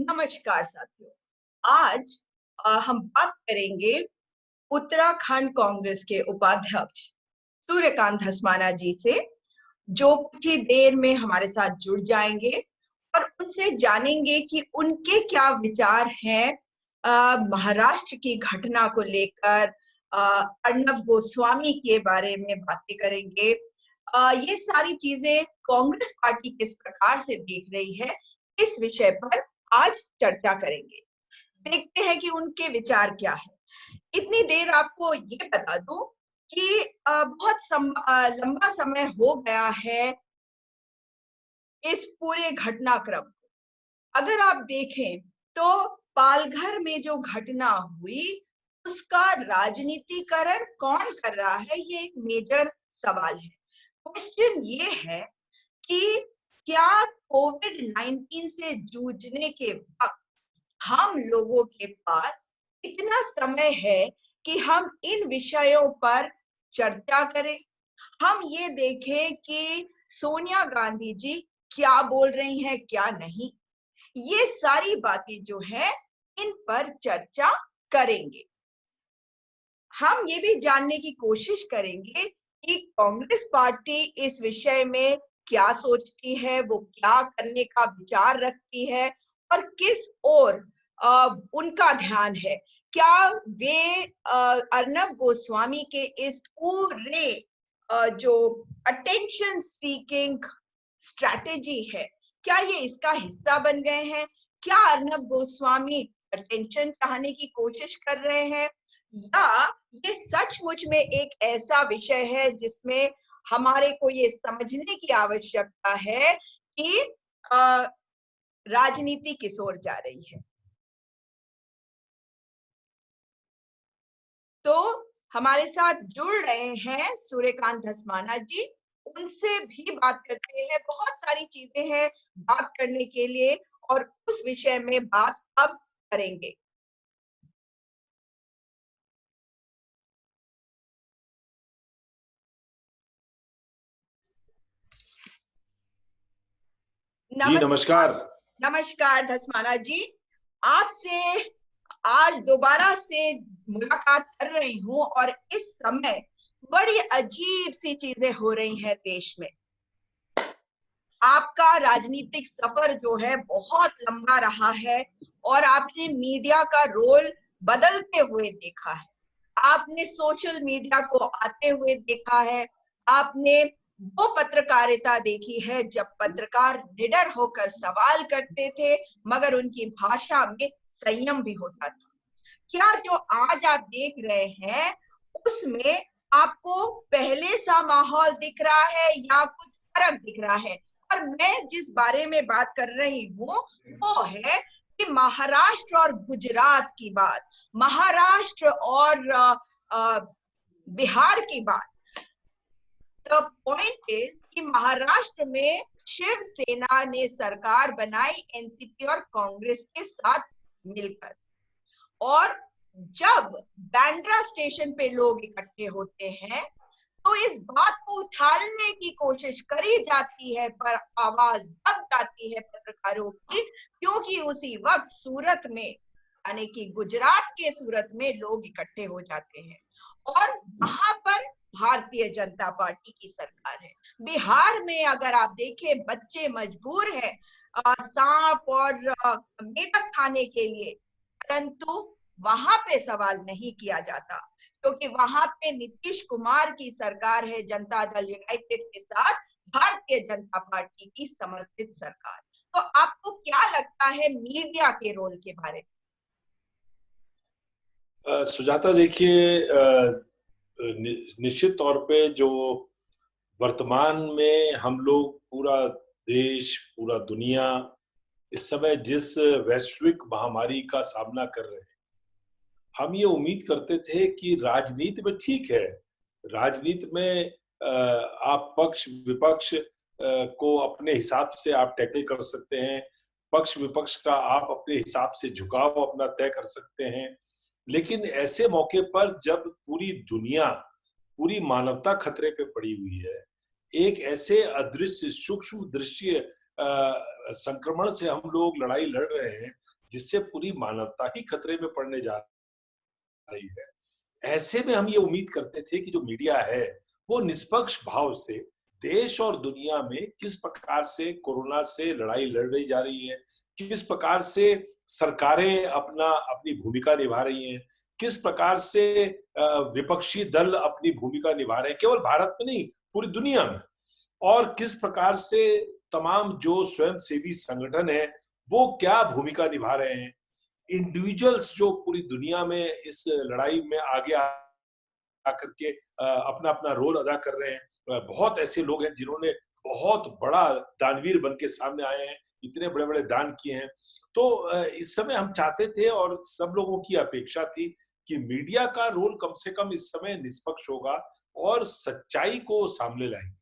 नमस्कार साथियों। आज हम बात करेंगे उत्तराखंड कांग्रेस के उपाध्यक्ष सूर्यकांत धस्माना जी से, जो कुछ ही देर में हमारे साथ जुड़ जाएंगे और उनसे जानेंगे कि उनके क्या विचार हैं महाराष्ट्र की घटना को लेकर। अर्नब गोस्वामी के बारे में बातें करेंगे। ये सारी चीजें कांग्रेस पार्टी किस प्रकार से देख रही है, इस विषय पर आज चर्चा करेंगे। देखते हैं कि उनके विचार क्या है। इतनी देर आपको ये बता दूं कि लंबा समय हो गया है इस पूरे घटनाक्रम को। अगर आप देखें तो पालघर में जो घटना हुई उसका राजनीतिकरण कौन कर रहा है, ये एक मेजर सवाल है। क्वेश्चन ये है कि क्या कोविड-19 से जूझने के वक्त हम लोगों के पास इतना समय है कि हम इन विषयों पर चर्चा करें। हम ये देखें कि सोनिया गांधी जी क्या बोल रही हैं, क्या नहीं। ये सारी बातें जो है इन पर चर्चा करेंगे। हम ये भी जानने की कोशिश करेंगे कि कांग्रेस पार्टी इस विषय में क्या सोचती है, वो क्या करने का विचार रखती है और किस ओर उनका ध्यान है। क्या वे अर्नब गोस्वामी के इस पूरे जो अटेंशन सीकिंग स्ट्रैटेजी है, क्या ये इसका हिस्सा बन गए हैं? क्या अर्नब गोस्वामी अटेंशन चाहने की कोशिश कर रहे हैं, या ये सचमुच में एक ऐसा विषय है जिसमें हमारे को ये समझने की आवश्यकता है कि राजनीति किस ओर जा रही है। तो हमारे साथ जुड़ रहे हैं सूर्यकांत धस्माना जी। उनसे भी बात करते हैं। बहुत सारी चीजें हैं बात करने के लिए और उस विषय में बात अब करेंगे। जी नमस्कार। नमस्कार धस्माना जी, आपसे आज दोबारा से मुलाकात कर रही हूँ और इस समय बड़ी अजीब सी चीजें हो रही हैं देश में। आपका राजनीतिक सफर जो है बहुत लंबा रहा है और आपने मीडिया का रोल बदलते हुए देखा है। आपने सोशल मीडिया को आते हुए देखा है। आपने वो पत्रकारिता देखी है जब पत्रकार निडर होकर सवाल करते थे मगर उनकी भाषा में संयम भी होता था। क्या जो आज आप देख रहे हैं उसमें आपको पहले सा माहौल दिख रहा है या कुछ फर्क दिख रहा है? और मैं जिस बारे में बात कर रही हूँ वो है कि महाराष्ट्र और गुजरात की बात, महाराष्ट्र और बिहार की बात। द पॉइंट इज कि महाराष्ट्र में शिवसेना ने सरकार बनाई एनसीपी और कांग्रेस के साथ मिलकर, और जब बांद्रा स्टेशन पे लोग इकट्ठे होते हैं तो इस बात को उछालने की कोशिश करी जाती है, पर आवाज दब जाती है पत्रकारों की, क्योंकि उसी वक्त सूरत में यानी कि गुजरात के सूरत में लोग इकट्ठे हो जाते हैं और वहां पर भारतीय जनता पार्टी की सरकार है। बिहार में अगर आप देखें बच्चे मजबूर हैं सांप और मेढक खाने के लिए, परंतु वहां पे सवाल नहीं किया जाता क्योंकि वहां पे नीतीश कुमार की सरकार है, जनता दल यूनाइटेड के साथ भारतीय जनता पार्टी की समर्थित सरकार। तो आपको क्या लगता है मीडिया के रोल के बारे में? सुजाता, देखिए, निश्चित तौर पे जो वर्तमान में हम लोग, पूरा देश, पूरा दुनिया इस समय जिस वैश्विक महामारी का सामना कर रहे हैं, हम ये उम्मीद करते थे कि राजनीति में ठीक है, राजनीति में आप पक्ष विपक्ष को अपने हिसाब से आप टैकल कर सकते हैं, पक्ष विपक्ष का आप अपने हिसाब से झुकाव अपना तय कर सकते हैं। लेकिन ऐसे मौके पर जब पूरी दुनिया, पूरी मानवता खतरे पे पड़ी हुई है, एक ऐसे अदृश्य सूक्ष्म दृश्य संक्रमण से हम लोग लड़ाई लड़ रहे हैं, जिससे पूरी मानवता ही खतरे में पड़ने जा रही है। ऐसे में हम ये उम्मीद करते थे कि जो मीडिया है, वो निष्पक्ष भाव से देश और दुनिया में किस प्रकार से कोरोना से लड़ाई लड़ रही जा रही है, किस प्रकार से सरकारें अपनी भूमिका निभा रही हैं, किस प्रकार से विपक्षी दल अपनी भूमिका निभा रहे हैं, केवल भारत में नहीं, पूरी दुनिया में। और किस प्रकार से तमाम जो स्वयंसेवी संगठन है, वो क्या भूमिका निभा रहे हैं। इंडिविजुअल्स जो पूरी दुनिया में इस लड़ाई में आगे आकर के अपना अपना रोल अदा कर रहे हैं। बहुत ऐसे लोग हैं जिन्होंने बहुत बड़ा दानवीर बन के सामने आए हैं, इतने बड़े बड़े दान किए हैं। तो इस समय हम चाहते थे और सब लोगों की अपेक्षा थी कि मीडिया का रोल कम से कम इस समय निष्पक्ष होगा और सच्चाई को सामने लाएंगे।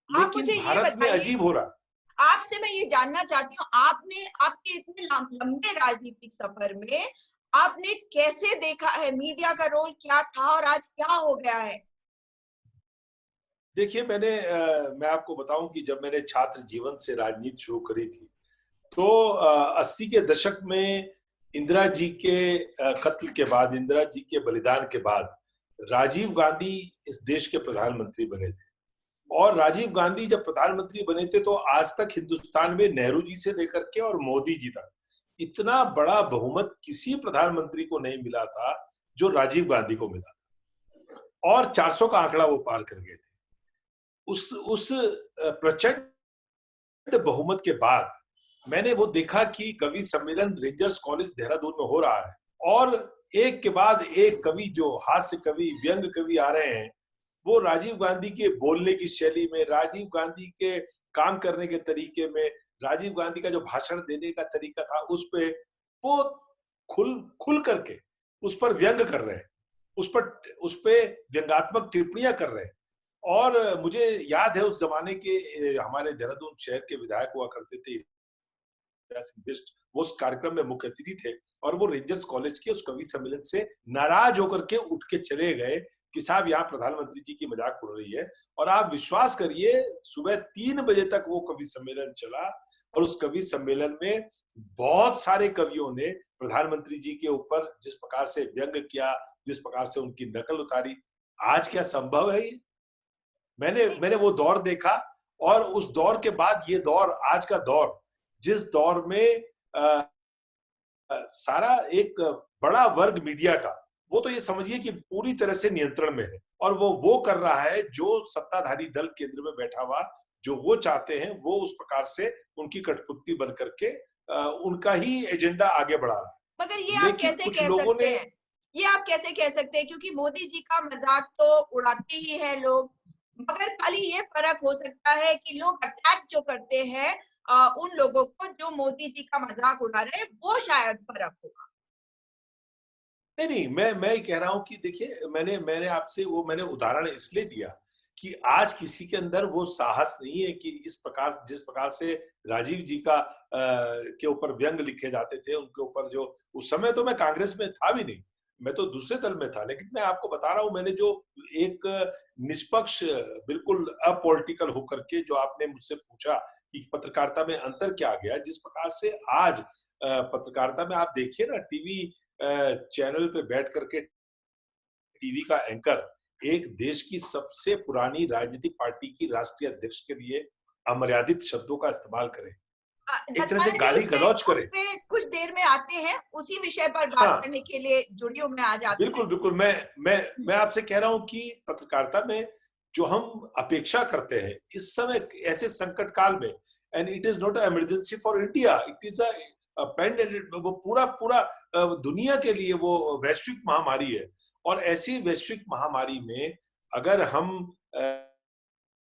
आप लेकिन मुझे ये भारत में बताइए, अजीब हो रहा। आपसे मैं ये जानना चाहती हूँ, आपने आपके इतने लंबे राजनीतिक सफर में आपने कैसे देखा है, मीडिया का रोल क्या था और आज क्या हो गया है? देखिए, मैं आपको बताऊं कि जब मैंने छात्र जीवन से राजनीति शुरू करी थी, तो 80 के दशक में इंदिरा जी के कत्ल के बाद, इंदिरा जी के बलिदान के बाद राजीव गांधी इस देश के प्रधानमंत्री बने थे। और राजीव गांधी जब प्रधानमंत्री बने थे तो आज तक हिंदुस्तान में नेहरू जी से लेकर के और मोदी जी तक इतना बड़ा बहुमत किसी प्रधानमंत्री को नहीं मिला था जो राजीव गांधी को मिला था। और 400 का आंकड़ा वो पार कर गए थे। उस प्रचंड बहुमत के बाद मैंने वो देखा कि कवि सम्मेलन रेंजर्स कॉलेज देहरादून में हो रहा है और एक के बाद एक कवि, जो हास्य कवि, व्यंग कवि आ रहे हैं, वो राजीव गांधी के बोलने की शैली में, राजीव गांधी के काम करने के तरीके में, राजीव गांधी का जो भाषण देने का तरीका था, उस पे वो खुल खुल करके उस पर व्यंग कर रहे हैं, उस पे व्यंगात्मक टिप्पणियां कर रहे हैं। और मुझे याद है उस जमाने के हमारे देहरादून शहर के विधायक हुआ करते थे सिंह बिष्ट, वो उस कार्यक्रम में मुख्य अतिथि थे और वो रेंजर्स कॉलेज के उस कवि सम्मेलन से नाराज होकर के उठ के चले गए कि साहब यहाँ प्रधानमंत्री जी की मजाक उड़ रही है। और आप विश्वास करिए, सुबह 3 बजे तक वो कवि सम्मेलन चला और उस कवि सम्मेलन में बहुत सारे कवियों ने प्रधानमंत्री जी के ऊपर जिस प्रकार से व्यंग किया, जिस प्रकार से उनकी नकल उतारी। आज क्या संभव है ये? मैंने वो दौर देखा और उस दौर के बाद ये दौर, आज का दौर, जिस दौर में सारा एक बड़ा वर्ग मीडिया का, वो तो ये समझिए कि पूरी तरह से नियंत्रण में है और वो कर रहा है जो सत्ताधारी दल केंद्र में बैठा हुआ, जो वो चाहते हैं, वो उस प्रकार से उनकी कठपुतली बन करके उनका ही एजेंडा आगे बढ़ा रहा है। मगर ये आप लेकिन कैसे कुछ कह लोगों सकते ने, हैं? ये आप कैसे कह सकते हैं? क्योंकि मोदी जी का मजाक तो उड़ाते ही हैं लोग, मगर खाली ये फर्क हो सकता है कि लोग अटैक जो करते हैं उन लोगों को जो मोदी जी का मजाक उड़ा रहे हैं, वो शायद फर्क होगा। नहीं नहीं, मैं कह रहा हूं कि देखिए, मैंने आपसे वो मैंने उदाहरण इसलिए दिया कि आज किसी के अंदर वो साहस नहीं है कि इस प्रकार, जिस प्रकार से राजीव जी का के ऊपर व्यंग लिखे जाते थे, उनके ऊपर जो, उस समय तो मैं कांग्रेस में था भी नहीं, मैं तो दूसरे दल में था, लेकिन मैं आपको बता रहा हूं, मैंने जो एक निष्पक्ष, बिल्कुल अपॉलिटिकल होकर के, जो आपने मुझसे पूछा कि पत्रकारिता में अंतर क्या आ गया, जिस प्रकार से आज पत्रकारिता में आप देखिए ना, टीवी चैनल पे बैठ करके टीवी का एंकर एक देश की सबसे पुरानी राजनीतिक पार्टी की राष्ट्रीय अध्यक्ष के लिए अमर्यादित शब्दों का इस्तेमाल करे, एक तरह से धसमाना जी गाली गलौज करे। उस पे कुछ देर में आते हैं, उसी विषय पर बात हाँ, करने के लिए जुड़ी हूँ मैं आज आपसे। बिल्कुल बिल्कुल, मैं आपसे कह रहा हूं कि पत्रकारिता में जो हम अपेक्षा करते हैं इस समय ऐसे संकट काल में, and it is not a emergency for India, it is a pandemic, वो पूरा पूरा दुनिया के लिए वो वैश्विक महामारी है। और ऐसी वैश्विक महामारी में अगर हम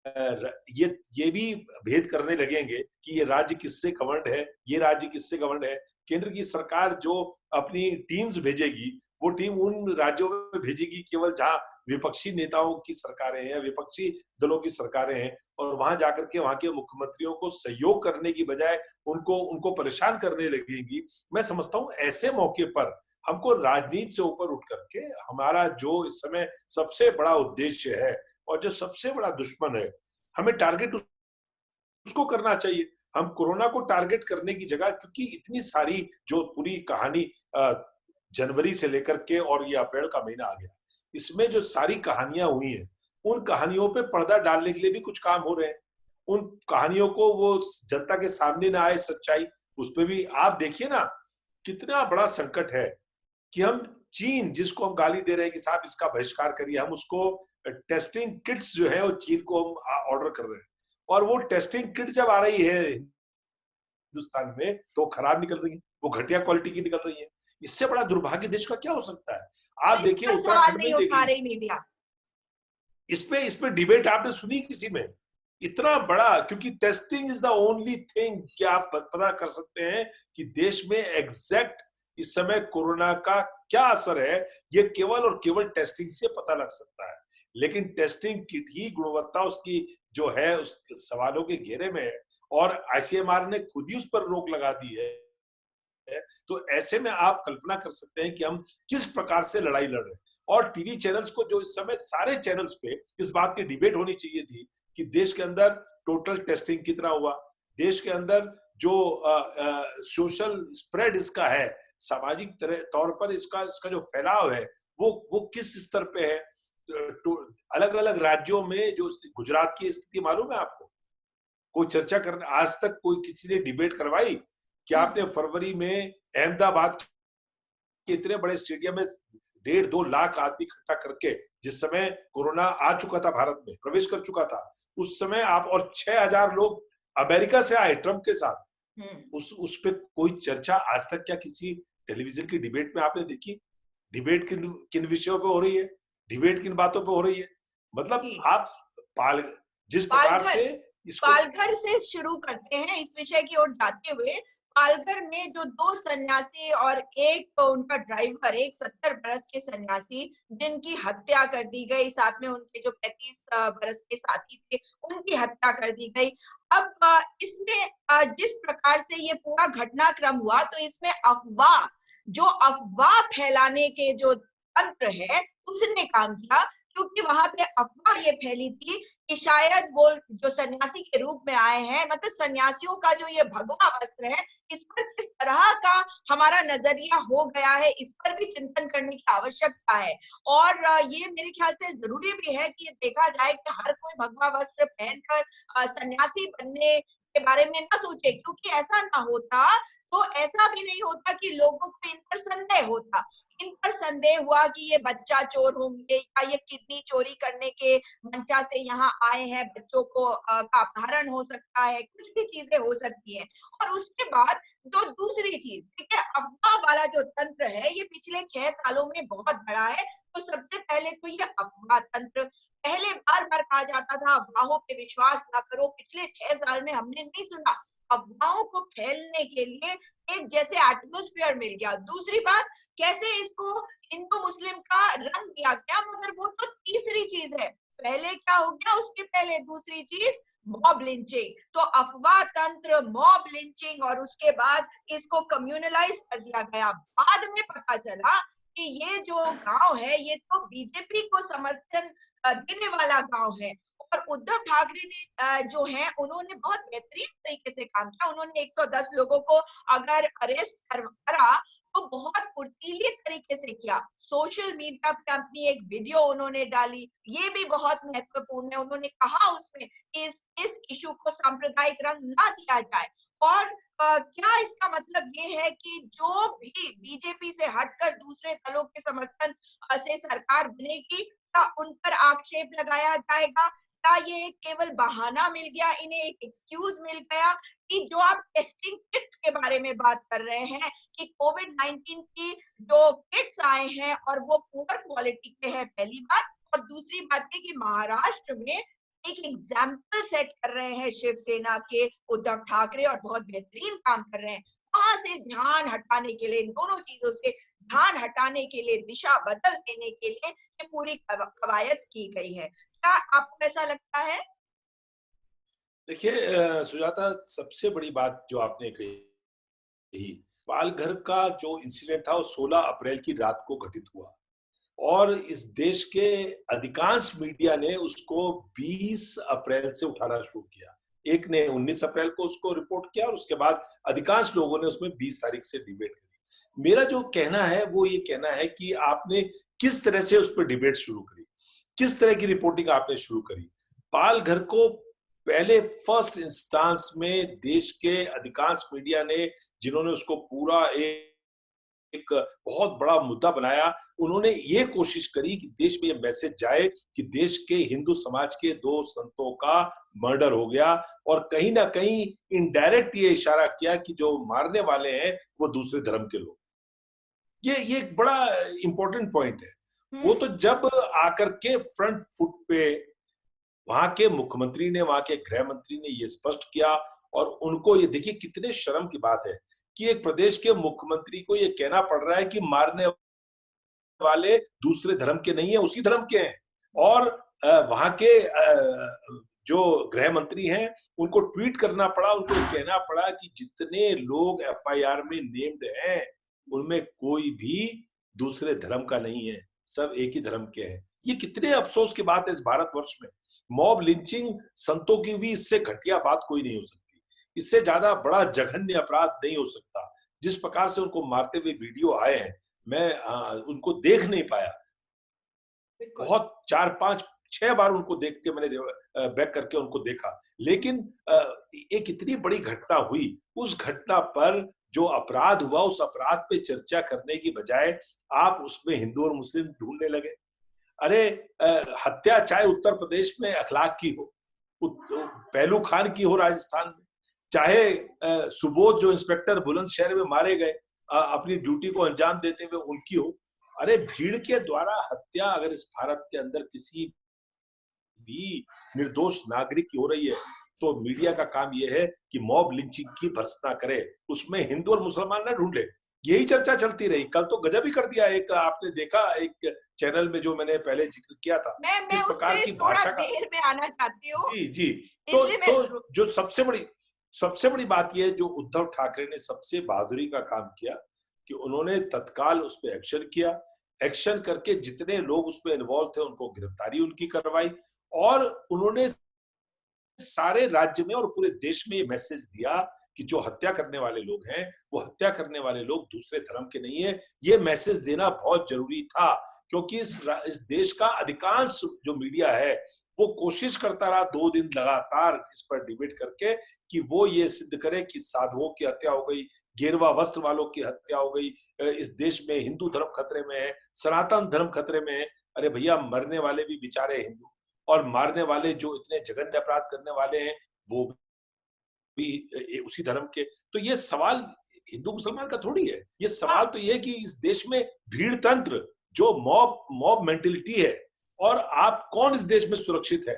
ये भी भेद करने लगेंगे कि ये राज्य किससे गवर्नड है, ये राज्य किससे गवर्नड है, केंद्र की सरकार जो अपनी टीम्स भेजेगी, वो टीम उन राज्यों में भेजेगी केवल जहां विपक्षी नेताओं की सरकारें हैं, विपक्षी दलों की सरकारें हैं, और वहां जाकर के वहां के मुख्यमंत्रियों को सहयोग करने की बजाय उनको उनको परेशान करने लगेगी। मैं समझता हूं ऐसे मौके पर हमको राजनीति से ऊपर उठ करके हमारा जो इस समय सबसे बड़ा उद्देश्य है और जो सबसे बड़ा दुश्मन है, हमें टारगेट उसको करना चाहिए। हम कोरोना को टारगेट करने की जगह, क्योंकि इतनी सारी जो पूरी कहानी जनवरी से लेकर के और ये अप्रैल का महीना आ गया, इसमें जो सारी कहानियां हुई हैं, उन कहानियों पे पर्दा डालने के लिए भी कुछ काम हो रहे हैं। उन कहानियों को वो जनता के सामने ना आए सच्चाई, उस पे भी आप देखिए ना, कितना बड़ा संकट है कि हम चीन, जिसको हम गाली दे रहे हैं कि साहब इसका बहिष्कार करिए, हम उसको टेस्टिंग किट्स जो है वो चीन को हम ऑर्डर कर रहे हैं, और वो टेस्टिंग किट जब आ रही है हिंदुस्तान में तो खराब निकल रही है, वो घटिया क्वालिटी की निकल रही है। इससे बड़ा दुर्भाग्य देश का क्या हो सकता है? और आप इस देखिए पर सवाल उत्तराखंड में नहीं ही देख उठा लीजिए, रही मीडिया। इस पे डिबेट आपने सुनी किसी में? इतना बड़ा, क्योंकि testing is the only thing कि आप पता कर सकते हैं कि देश में एग्जैक्ट इस समय कोरोना का क्या असर है, ये केवल और केवल टेस्टिंग से पता लग सकता है। लेकिन टेस्टिंग किट ही गुणवत्ता उसकी जो है उस सवालों के घेरे में है, और आईसीएमआर ने खुद ही उस पर रोक लगा दी है। तो ऐसे में आप कल्पना कर सकते हैं कि हम किस प्रकार से लड़ाई लड़ रहे हैं। और टीवी चैनल्स को, जो इस समय सारे चैनल्स पे इस बात की डिबेट होनी चाहिए थी कि देश के अंदर टोटल टेस्टिंग कितना हुआ, देश के अंदर जो सोशल स्प्रेड इसका है, सामाजिक तौर पर इसका इसका जो फैलाव है वो किस स्तर पे है। अलग अलग राज्यों में जो गुजरात की स्थिति मालूम है आपको? कोई चर्चा करने आज तक कोई किसी ने डिबेट करवाई कि आपने फरवरी में अहमदाबाद के इतने बड़े स्टेडियम में 1.5-2 लाख आदमी इकट्ठा करके, जिस समय कोरोना आ चुका था, भारत में प्रवेश कर चुका था, उस समय आप, और 6,000 लोग अमेरिका से आए ट्रंप के साथ, उस पे कोई चर्चा आज तक क्या किसी टेलीविजन की डिबेट में आपने देखी? डिबेट किन किन विषयों पे हो रही है, डिबेट किन बातों पे हो रही है? मतलब आप पाल जिस प्रकार पालघर से इसको, पालघर से शुरू करते हैं इस विषय की ओर जाते हुए। पालघर में जो 2 सन्यासी और एक उनका ड्राइवर, एक 70 बरस के सन्यासी जिनकी हत्या कर दी गई, साथ में उनके जो 35 बरस के साथी थे, उनकी हत्या कर दी गई। अब इसमें जिस प्रकार से ये पूरा घटनाक्रम हुआ, तो इसमें जो अफवाह फैलाने के जो तंत्र है, उसने काम किया, क्योंकि वहां पे अफवाह ये फैली थी कि शायद वो जो सन्यासी के रूप में आए हैं, मतलब सन्यासियों का जो ये भगवा वस्त्र है, इस पर किस तरह का हमारा नजरिया हो गया है, इस पर भी चिंतन करने की आवश्यकता है। और ये मेरे ख्याल से जरूरी भी है कि ये देखा जाए कि हर कोई भगवा वस्त्र पहनकर सन्यासी बनने के बारे में ना सोचे, क्योंकि ऐसा ना होता तो ऐसा भी नहीं होता कि लोगों को इन पर संदेह होता। इन पर संदेह हुआ कि ये बच्चा चोर होंगे या ये किडनी चोरी करने के मंशा से यहाँ आए हैं, बच्चों को का अपहरण हो सकता है, कुछ भी चीजें हो सकती हैं। और उसके बाद जो दूसरी चीज, ठीक है, अफवाह वाला जो तंत्र है, ये पिछले 6 सालों में बहुत बड़ा है। तो सबसे पहले तो ये अफवाह तंत्र, पहले बार बार कहा जाता था अफवाहों पे विश्वास ना करो, पिछले 6 साल में हमने नहीं सुना। अफवाहों को फैलने के लिए एक जैसे एटमोस्फेयर मिल गया। दूसरी बात, कैसे इसको हिंदू मुस्लिम का रंग दिया गया, मगर वो तो तीसरी चीज है। पहले क्या हो गया, उसके पहले दूसरी चीज मॉब लिंचिंग। तो अफवाह तंत्र, मॉब लिंचिंग, और उसके बाद इसको कम्युनलाइज कर दिया गया। बाद में पता चला कि ये जो गांव है, ये तो बीजेपी को समर्थन देने वाला गांव है। और उद्धव ठाकरे ने जो है, उन्होंने बहुत बेहतरीन तरीके से काम किया। उन्होंने 110 लोगों को अगर अरेस्ट करा तो बहुत फुर्तीले तरीके से किया। सोशल मीडिया पे अपनी एक वीडियो उन्होंने डाली, ये भी बहुत महत्वपूर्ण है। उन्होंने कहा उसमें कि इस इशू को सांप्रदायिक रंग ना दिया जाए। और क्या इसका मतलब ये है कि जो भी बीजेपी से हटकर दूसरे दलों के समर्थन से सरकार बनेगी, क्या उन पर आक्षेप लगाया जाएगा? क्या ये केवल बहाना मिल गया, इन्हें एक एक्सक्यूज मिल गया कि जो आप टेस्टिंग किट के बारे में बात कर रहे हैं कि कोविड-19 की जो किट्स आए हैं और वो पुअर क्वालिटी के हैं, पहली बात। और दूसरी बात है कि महाराष्ट्र में एक एग्जाम्पल सेट कर रहे हैं शिवसेना के उद्धव ठाकरे और बहुत बेहतरीन काम कर रहे हैं। वहां से ध्यान हटाने के लिए, इन दोनों चीजों से ध्यान हटाने के लिए, दिशा बदल देने के लिए ये पूरी कवायद की गई है। क्या आपको ऐसा लगता है? देखिए सुजाता, सबसे बड़ी बात जो आपने कही, पालघर का जो इंसिडेंट था वो 16 अप्रैल की रात को घटित हुआ, और इस देश के अधिकांश मीडिया ने उसको 20 अप्रैल से उठाना शुरू किया। एक ने 19 अप्रैल को उसको रिपोर्ट किया और उसके बाद अधिकांश लोगों ने उसमें 20 तारीख से डिबेट करी। मेरा जो कहना है वो ये कहना है कि आपने किस तरह से उस पर डिबेट शुरू करी, किस तरह की रिपोर्टिंग आपने शुरू करी। पाल घर को पहले फर्स्ट इंस्टांस में देश के अधिकांश मीडिया ने, जिन्होंने उसको पूरा एक बहुत बड़ा मुद्दा बनाया, उन्होंने ये कोशिश करी कि देश में ये मैसेज जाए कि देश के हिंदू समाज के 2 संतों का मर्डर हो गया और कहीं ना कहीं इनडायरेक्ट ये इशारा किया कि जो मारने वाले हैं वो दूसरे धर्म के लोग। ये एक बड़ा इंपॉर्टेंट पॉइंट है। वो तो जब आकर के फ्रंट फुट पे वहां के मुख्यमंत्री ने, वहां के गृह मंत्री ने ये स्पष्ट किया और उनको ये देखिए कितने शर्म की बात है कि एक प्रदेश के मुख्यमंत्री को ये कहना पड़ रहा है कि मारने वाले दूसरे धर्म के नहीं है, उसी धर्म के हैं। और वहां के जो गृह मंत्री हैं उनको ट्वीट करना पड़ा, उनको कहना पड़ा कि जितने लोग एफआईआर में नेम्ड हैं उनमें कोई भी दूसरे धर्म का नहीं है, सब एक ही धर्म के हैं। ये कितने अफसोस की बात है इस भारतवर्ष में। मॉब लिंचिंग संतों की भी इससे घटिया बात कोई नहीं हो सकती, इससे ज्यादा बड़ा जघन्य अपराध नहीं हो सकता। जिस प्रकार से उनको मारते हुए वीडियो आए हैं, मैं उनको देख नहीं पाया, बहुत 4, 5, 6 बार उनको देख के मैंने बैक करके उनको देखा। लेकिन एक इतनी बड़ी घटना हुई, उस घटना पर जो अपराध हुआ उस अपराध पे चर्चा करने की बजाय आप उसमें हिंदू और मुस्लिम ढूंढने लगे। अरे हत्या चाहे उत्तर प्रदेश में अखलाक की हो, पहलू खान की हो राजस्थान में, चाहे सुबोध जो इंस्पेक्टर बुलंदशहर में मारे गए अपनी ड्यूटी को अंजाम देते हुए उनकी हो। अरे भीड़ के द्वारा हत्या अगर इस भारत के अंदर किसी भी निर्दोष नागरिक की हो रही है तो मीडिया का काम यह है कि मॉब लिंचिंग की भर्त्सना करे, उसमें हिंदू और मुसलमान न ढूंढे। यही चर्चा चलती रही। कल तो गजब ही कर दिया, एक आपने देखा एक चैनल में जो मैंने पहले जिक्र किया था, मैं किस प्रकार की भाषा का। देर में आना चाहती हूँ। जी जी। तो जो सबसे बड़ी बात यह है, जो उद्धव ठाकरे ने सबसे बहादुरी का काम किया कि उन्होंने तत्काल उस पर एक्शन किया। एक्शन करके जितने लोग उसमें इन्वॉल्व थे उनको गिरफ्तारी उनकी करवाई और उन्होंने सारे राज्य में और पूरे देश में ये मैसेज दिया कि जो हत्या करने वाले लोग हैं वो हत्या करने वाले लोग दूसरे धर्म के नहीं है। ये मैसेज देना बहुत जरूरी था क्योंकि इस देश का अधिकांश जो मीडिया है वो कोशिश करता रहा 2 दिन लगातार इस पर डिबेट करके कि वो ये सिद्ध करे कि साधुओं की हत्या हो गई, गेरुआ वस्त्र वालों की हत्या हो गई, इस देश में हिंदू धर्म खतरे में है, सनातन धर्म खतरे में है। अरे भैया, मरने वाले भी बेचारे हिंदू और मारने वाले जो इतने जघन्य अपराध करने वाले हैं वो भी उसी धर्म के। तो ये सवाल हिंदू मुसलमान का थोड़ी है, ये सवाल तो ये है कि इस देश में भीड़ तंत्र जो मॉब मेंटेलिटी है और आप कौन इस देश में सुरक्षित है,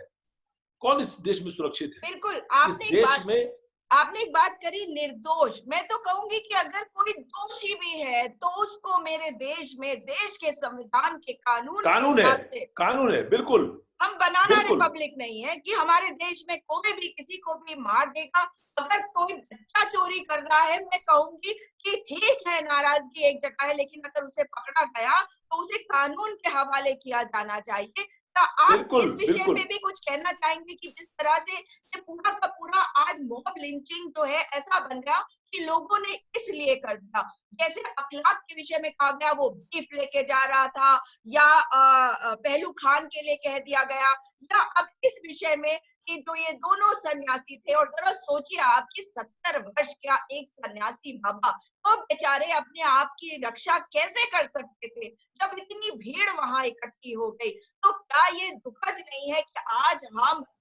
कौन इस देश में सुरक्षित है? बिल्कुल इस देश में आपने एक बात करी निर्दोष। मैं तो कहूंगी कि अगर कोई दोषी भी है तो उसको मेरे देश में देश के संविधान के कानून के हिसाब से कानून है। बिल्कुल, हम बनाना रिपब्लिक नहीं है कि हमारे देश में कोई भी किसी को भी मार देगा। अगर कोई बच्चा चोरी कर रहा है, मैं कहूंगी कि ठीक है, नाराजगी एक जगह है, लेकिन अगर उसे पकड़ा गया तो उसे कानून के हवाले किया जाना चाहिए। क्या आप इस विषय में भी कुछ कहना चाहेंगे कि जिस तरह से ये पूरा का पूरा आज मॉब लिंचिंग जो है ऐसा बन गया कि लोगों ने इसलिए कर दिया, जैसे अखलाक के विषय में कहा गया वो बीफ लेके जा रहा था या पहलू खान के लिए कह दिया गया, या अब इस विषय में कि जो ये दोनों सन्यासी थे, और जरा सोचिए आप कि 70 वर्ष का एक सन्यासी बाबा तो बेचारे अपने आप की रक्षा कैसे कर सकते थे जब इतनी भीड़ वहां इकट्ठी हो गई। तो क्या ये दुखद नहीं है कि आज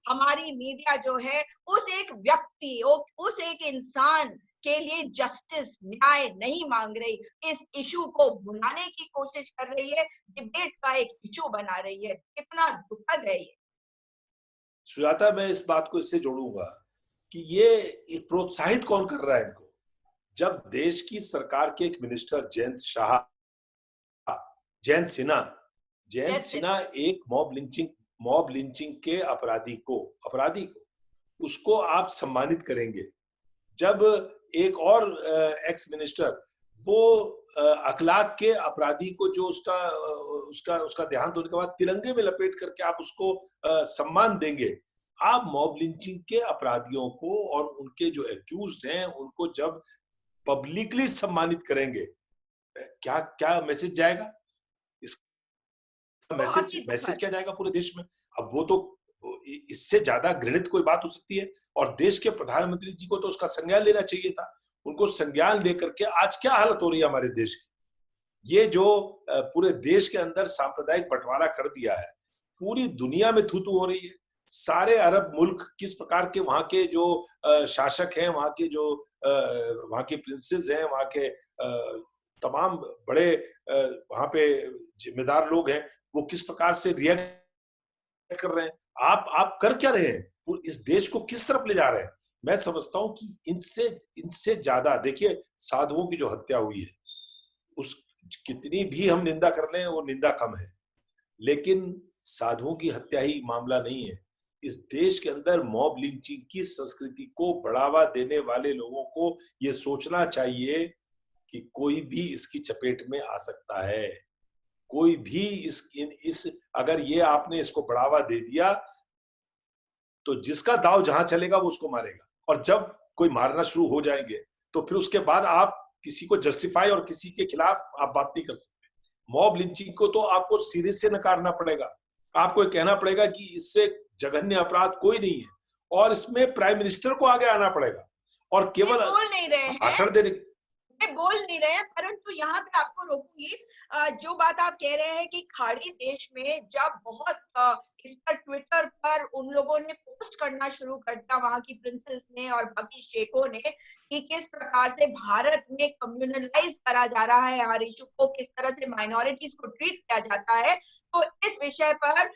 हमारी मीडिया जो है उस एक व्यक्ति, उस एक इंसान के लिए जस्टिस, न्याय नहीं मांग रही, इस इशू को भुलाने की कोशिश कर रही है, डिबेट का एक इशू बना रही है। कितना दुखद है ये। सुजाता, मैं इस बात को इससे जोड़ूंगा कि ये प्रोत्साहित कौन कर रहा है इनको। जब देश की सरकार के एक मिनिस्टर जयंत सिन्हा एक मॉब लिंचिंग के अपराधी को उसको आप सम्मानित करेंगे, जब एक और एक्स मिनिस्टर वो अखलाक के अपराधी को जो उसका देहांत होने के बाद तिरंगे में लपेट करके आप उसको सम्मान देंगे, आप मॉब लिंचिंग के अपराधियों को और उनके जो एक्यूज्ड हैं उनको जब पब्लिकली सम्मानित करेंगे, क्या क्या मैसेज जाएगा? बहुत मैसेज ही मैसेज दुखद। क्या जाएगा पूरे देश में? अब वो तो इससे ज्यादा घृणित कोई बात हो सकती है? और देश के प्रधानमंत्री जी को तो उसका संज्ञान लेना चाहिए था। उनको संज्ञान लेकर के आज क्या हालत हो रही है हमारे देश की, ये जो पूरे देश के अंदर सांप्रदायिक बंटवारा कर दिया है, पूरी दुनिया में थू थू हो रही है। सारे अरब मुल्क किस प्रकार के वहां के जो शासक हैं, वहां के जो वहां के प्रिंसेस हैं, वहां के तमाम बड़े वहां पे जिम्मेदार लोग हैं, वो किस प्रकार से रिएक्ट कर रहे हैं। आप कर क्या रहे हैं? इस देश को किस तरफ ले जा रहे हैं? मैं समझता हूं कि इनसे इनसे ज्यादा देखिए, साधुओं की जो हत्या हुई है, उस कितनी भी हम निंदा कर लें वो निंदा कम है, लेकिन साधुओं की हत्या ही मामला नहीं है। इस देश के अंदर मॉब लिंचिंग की संस्कृति को बढ़ावा देने वाले लोगों को ये सोचना चाहिए कि कोई भी इसकी चपेट में आ सकता है। कोई भी इस अगर ये आपने इसको बढ़ावा दे दिया तो जिसका दांव जहां चलेगा वो उसको मारेगा। और जब कोई मारना शुरू हो जाएंगे तो फिर उसके बाद आप किसी को जस्टिफाई और किसी के खिलाफ आप बात नहीं कर सकते। मॉब लिंचिंग को तो आपको सीधे से नकारना पड़ेगा। आपको ये कहना पड़ेगा कि इससे जघन्य अपराध कोई नहीं है, और इसमें प्राइम मिनिस्टर को आगे आना पड़ेगा और ये केवल बोल नहीं रहे हैं, भाषण देने। मैं बोल नहीं रहे हैं, परंतु यहाँ पे आपको रोकूंगी। जो बात आप कह रहे हैं कि खाड़ी देश में जब बहुत इस पर ट्विटर पर उन लोगों ने पोस्ट करना शुरू कर दिया, वहां की प्रिंसेस ने और बाकी शेखों ने, कि किस प्रकार से भारत में कम्युनलाइज करा जा रहा है हर इशू को, किस तरह से माइनॉरिटीज को ट्रीट किया जाता है। तो इस विषय पर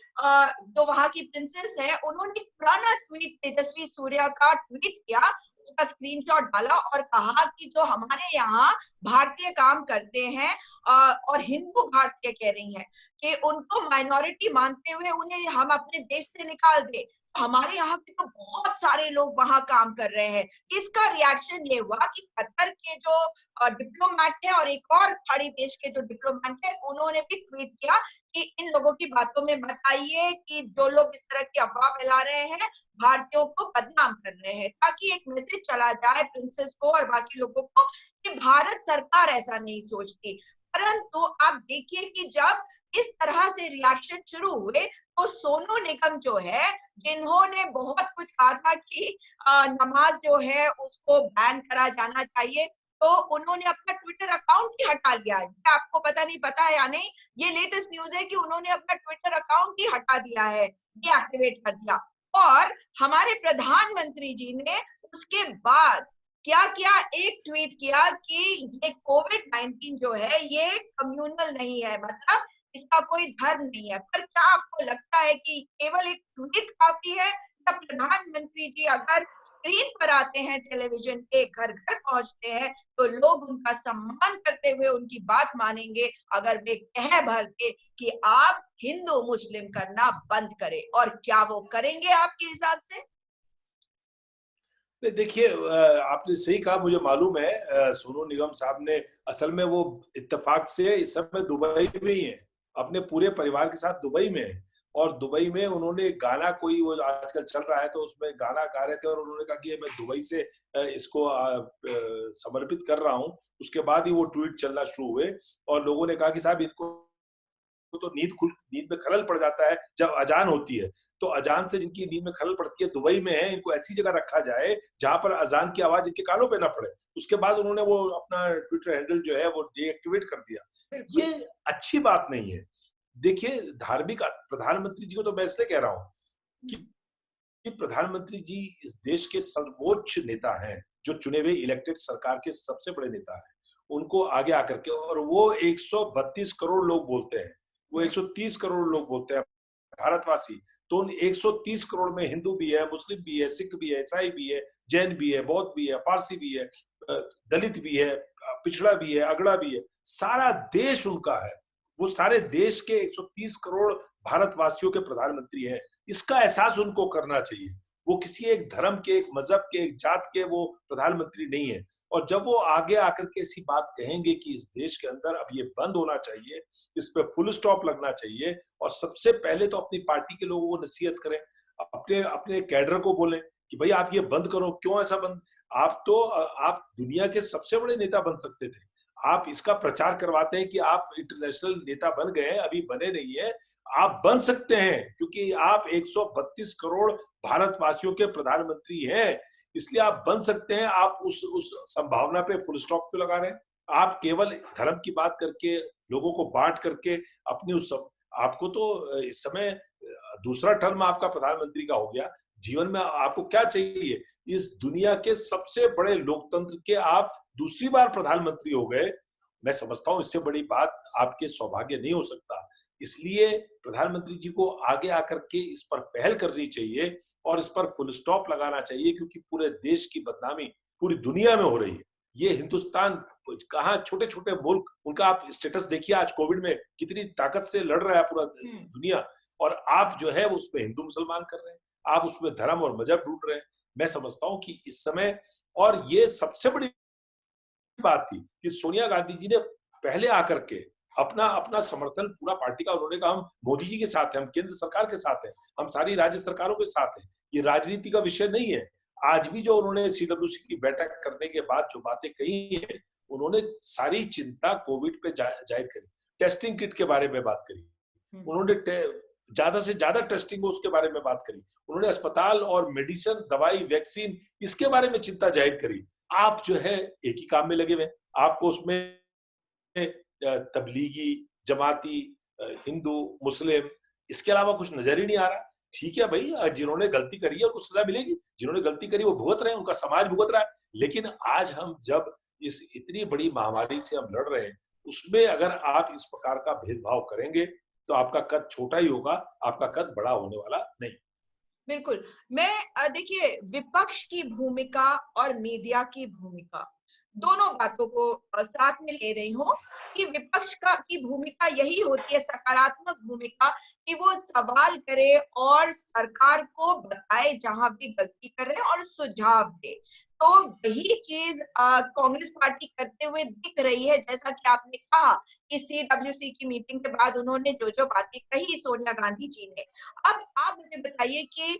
जो वहां की प्रिंसेस है उन्होंने पुराना ट्वीट तेजस्वी सूर्या का ट्वीट किया, उसका स्क्रीनशॉट डाला और कहा कि जो हमारे यहाँ भारतीय काम करते हैं और हिंदू भारतीय कह रही हैं कि उनको माइनॉरिटी मानते हुए उन्हें हम अपने देश से निकाल दे। हमारे यहाँ के तो बहुत सारे लोग वहां काम कर रहे हैं। इसका रिएक्शन ये हुआ कि कतर के जो डिप्लोमेट है और एक और खाड़ी देश के जो डिप्लोमेट है उन्होंने भी ट्वीट किया कि इन लोगों की बातों में मत आइए, कि जो लोग इस तरह की अफवाह फैला रहे हैं भारतीयों को बदनाम कर रहे हैं, ताकि एक मैसेज चला जाए प्रिंसेस को और बाकी लोगों को कि भारत सरकार ऐसा नहीं सोचती। परंतु आप देखिए कि जब इस तरह से रिएक्शन शुरू हुए तो सोनू निगम जो है, जिन्होंने बहुत कुछ कहा था कि नमाज जो है उसको बैन करा जाना चाहिए, तो उन्होंने अपना ट्विटर अकाउंट ही हटा लिया। आपको पता नहीं पता है या नहीं, ये लेटेस्ट न्यूज है कि उन्होंने अपना ट्विटर अकाउंट ही हटा दिया है, डीएक्टिवेट कर दिया। और हमारे प्रधानमंत्री जी ने उसके बाद क्या किया, एक ट्वीट किया कि ये कोविड-19 जो है ये कम्युनल नहीं है, मतलब इसका कोई धर्म नहीं है। पर क्या आपको लगता है कि केवल एक ट्वीट काफी है, या प्रधानमंत्री जी अगर स्क्रीन पर आते हैं, टेलीविजन पे घर घर पहुंचते हैं, तो लोग उनका सम्मान करते हुए उनकी बात मानेंगे अगर वे कह भर के कि आप हिंदू मुस्लिम करना बंद करें? और क्या वो करेंगे आपके हिसाब से? नहीं, देखिए, आपने सही कहा, मुझे मालूम है। सोनू निगम साहब ने असल में वो इत्तेफाक से इस समय दुबई में ही है, अपने पूरे परिवार के साथ दुबई में है। और दुबई में उन्होंने गाना, कोई वो आजकल चल रहा है तो उसमें गाना गा रहे थे और उन्होंने कहा कि मैं दुबई से इसको समर्पित कर रहा हूँ। उसके बाद ही वो ट्वीट चलना शुरू हुए और लोगों ने कहा कि साहब इनको तो नींद में खलल पड़ जाता है जब अजान होती है। तो अजान से जिनकी नींद में खलल पड़ती है, दुबई में है, इनको ऐसी जगह रखा जाए जहां पर अजान की आवाज इनके कानों पे ना पड़े। उसके बाद उन्होंने वो अपना ट्विटर हैंडल जो है वो डीएक्टिवेट कर दिया। बिल्कुल। ये अच्छी बात नहीं है। देखिए, धार्मिक प्रधानमंत्री जी को तो मैं इसलिए कह रहा हूं कि प्रधानमंत्री जी इस देश के सर्वोच्च नेता हैं, जो चुने हुए इलेक्टेड सरकार के सबसे बड़े नेता हैं। उनको आगे आकर के, और वो 132 करोड़ लोग बोलते हैं, वो 130 करोड़ लोग बोलते हैं भारतवासी। तो उन 130 करोड़ में हिंदू भी है, मुस्लिम भी है, सिख भी है, ईसाई भी है, जैन भी है, बौद्ध भी है, फारसी भी है, दलित भी है, पिछड़ा भी है, अगड़ा भी है। सारा देश उनका है। वो सारे देश के 130 करोड़ भारतवासियों के प्रधानमंत्री हैं। इसका एहसास उनको करना चाहिए। वो किसी एक धर्म के, एक मजहब के, एक जात के वो प्रधानमंत्री नहीं है। और जब वो आगे आकर के ऐसी बात कहेंगे कि इस देश के अंदर अब ये बंद होना चाहिए, इस पे फुल स्टॉप लगना चाहिए, और सबसे पहले तो अपनी पार्टी के लोगों को नसीहत करें, अपने अपने कैडर को बोलें कि भाई आप ये बंद करो, क्यों ऐसा बंद? आप दुनिया के सबसे बड़े नेता बन सकते थे। आप इसका प्रचार करवाते हैं कि आप इंटरनेशनल नेता बन गए, अभी बने नहीं है। आप बन सकते हैं क्योंकि आप 132 करोड़ भारतवासियों के प्रधानमंत्री हैं, इसलिए आप बन सकते हैं। आप उस संभावना पे फुल स्टॉप क्यों लगा रहे हैं? आप केवल धर्म की बात करके, लोगों को बांट करके अपनी उस सब, आपको तो इस समय दूसरा टर्म आपका प्रधानमंत्री का हो गया। जीवन में आपको क्या चाहिए? इस दुनिया के सबसे बड़े लोकतंत्र के आप दूसरी बार प्रधानमंत्री हो गए। मैं समझता हूं इससे बड़ी बात आपके सौभाग्य नहीं हो सकता। इसलिए प्रधानमंत्री जी को आगे आकर के इस पर पहल करनी चाहिए और इस पर फुल स्टॉप लगाना चाहिए, क्योंकि पूरे देश की बदनामी पूरी दुनिया में हो रही है। ये हिंदुस्तान कहाँ, छोटे छोटे मुल्क, उनका आप स्टेटस देखिए आज कोविड में कितनी ताकत से लड़ रहा है पूरा दुनिया, और आप जो है उसमें हिंदू मुसलमान कर रहे हैं, आप उसमें धर्म और मजहब ढूंढ रहे हैं। मैं समझता हूं कि इस समय, और ये सबसे बड़ी बात थी कि सोनिया गांधी जी ने पहले आकर के अपना अपना समर्थन पूरा पार्टी का, उन्होंने कहा हम मोदी जी के साथ हैं, हम केंद्र सरकार के साथ हैं, हम सारी राज्य सरकारों के साथ हैं, ये राजनीति का विषय नहीं है। आज भी जो उन्होंने सीडब्ल्यूसी की बैठक करने के बाद जो बातें कही है, उन्होंने सारी चिंता कोविड पे जाहिर करी, टेस्टिंग किट के बारे में बात करी, उन्होंने ज्यादा से ज्यादा टेस्टिंग हो उसके बारे में बात करी, उन्होंने अस्पताल और मेडिसिन, दवाई, वैक्सीन, इसके बारे में चिंता जाहिर करी। आप जो है एक ही काम में लगे हुए, आपको उसमें तबलीगी, जमाती, हिंदू, मुस्लिम, इसके अलावा कुछ नजर ही नहीं आ रहा। ठीक है भाई, जिन्होंने गलती करी है उनको सजा मिलेगी, जिन्होंने गलती करी वो भुगत रहे हैं, उनका समाज भुगत रहा है। लेकिन आज हम जब इस इतनी बड़ी महामारी से हम लड़ रहे हैं, उसमें अगर आप इस प्रकार का भेदभाव करेंगे तो आपका कद छोटा ही होगा, आपका कद बड़ा होने वाला नहीं। बिल्कुल। मैं देखिए, विपक्ष की भूमिका और मीडिया की भूमिका, दोनों बातों को साथ में ले रही हूँ कि विपक्ष की भूमिका यही होती है, सकारात्मक भूमिका, कि वो सवाल करे और सरकार को बताए जहां भी गलती कर रहे हैं और सुझाव दे। तो यही चीज कांग्रेस पार्टी करते हुए दिख रही है। जैसा कि आपने कहा कि सीडब्ल्यूसी की मीटिंग के बाद उन्होंने जो जो बातें कही सोनिया गांधी जी ने। अब आप मुझे बताइए कि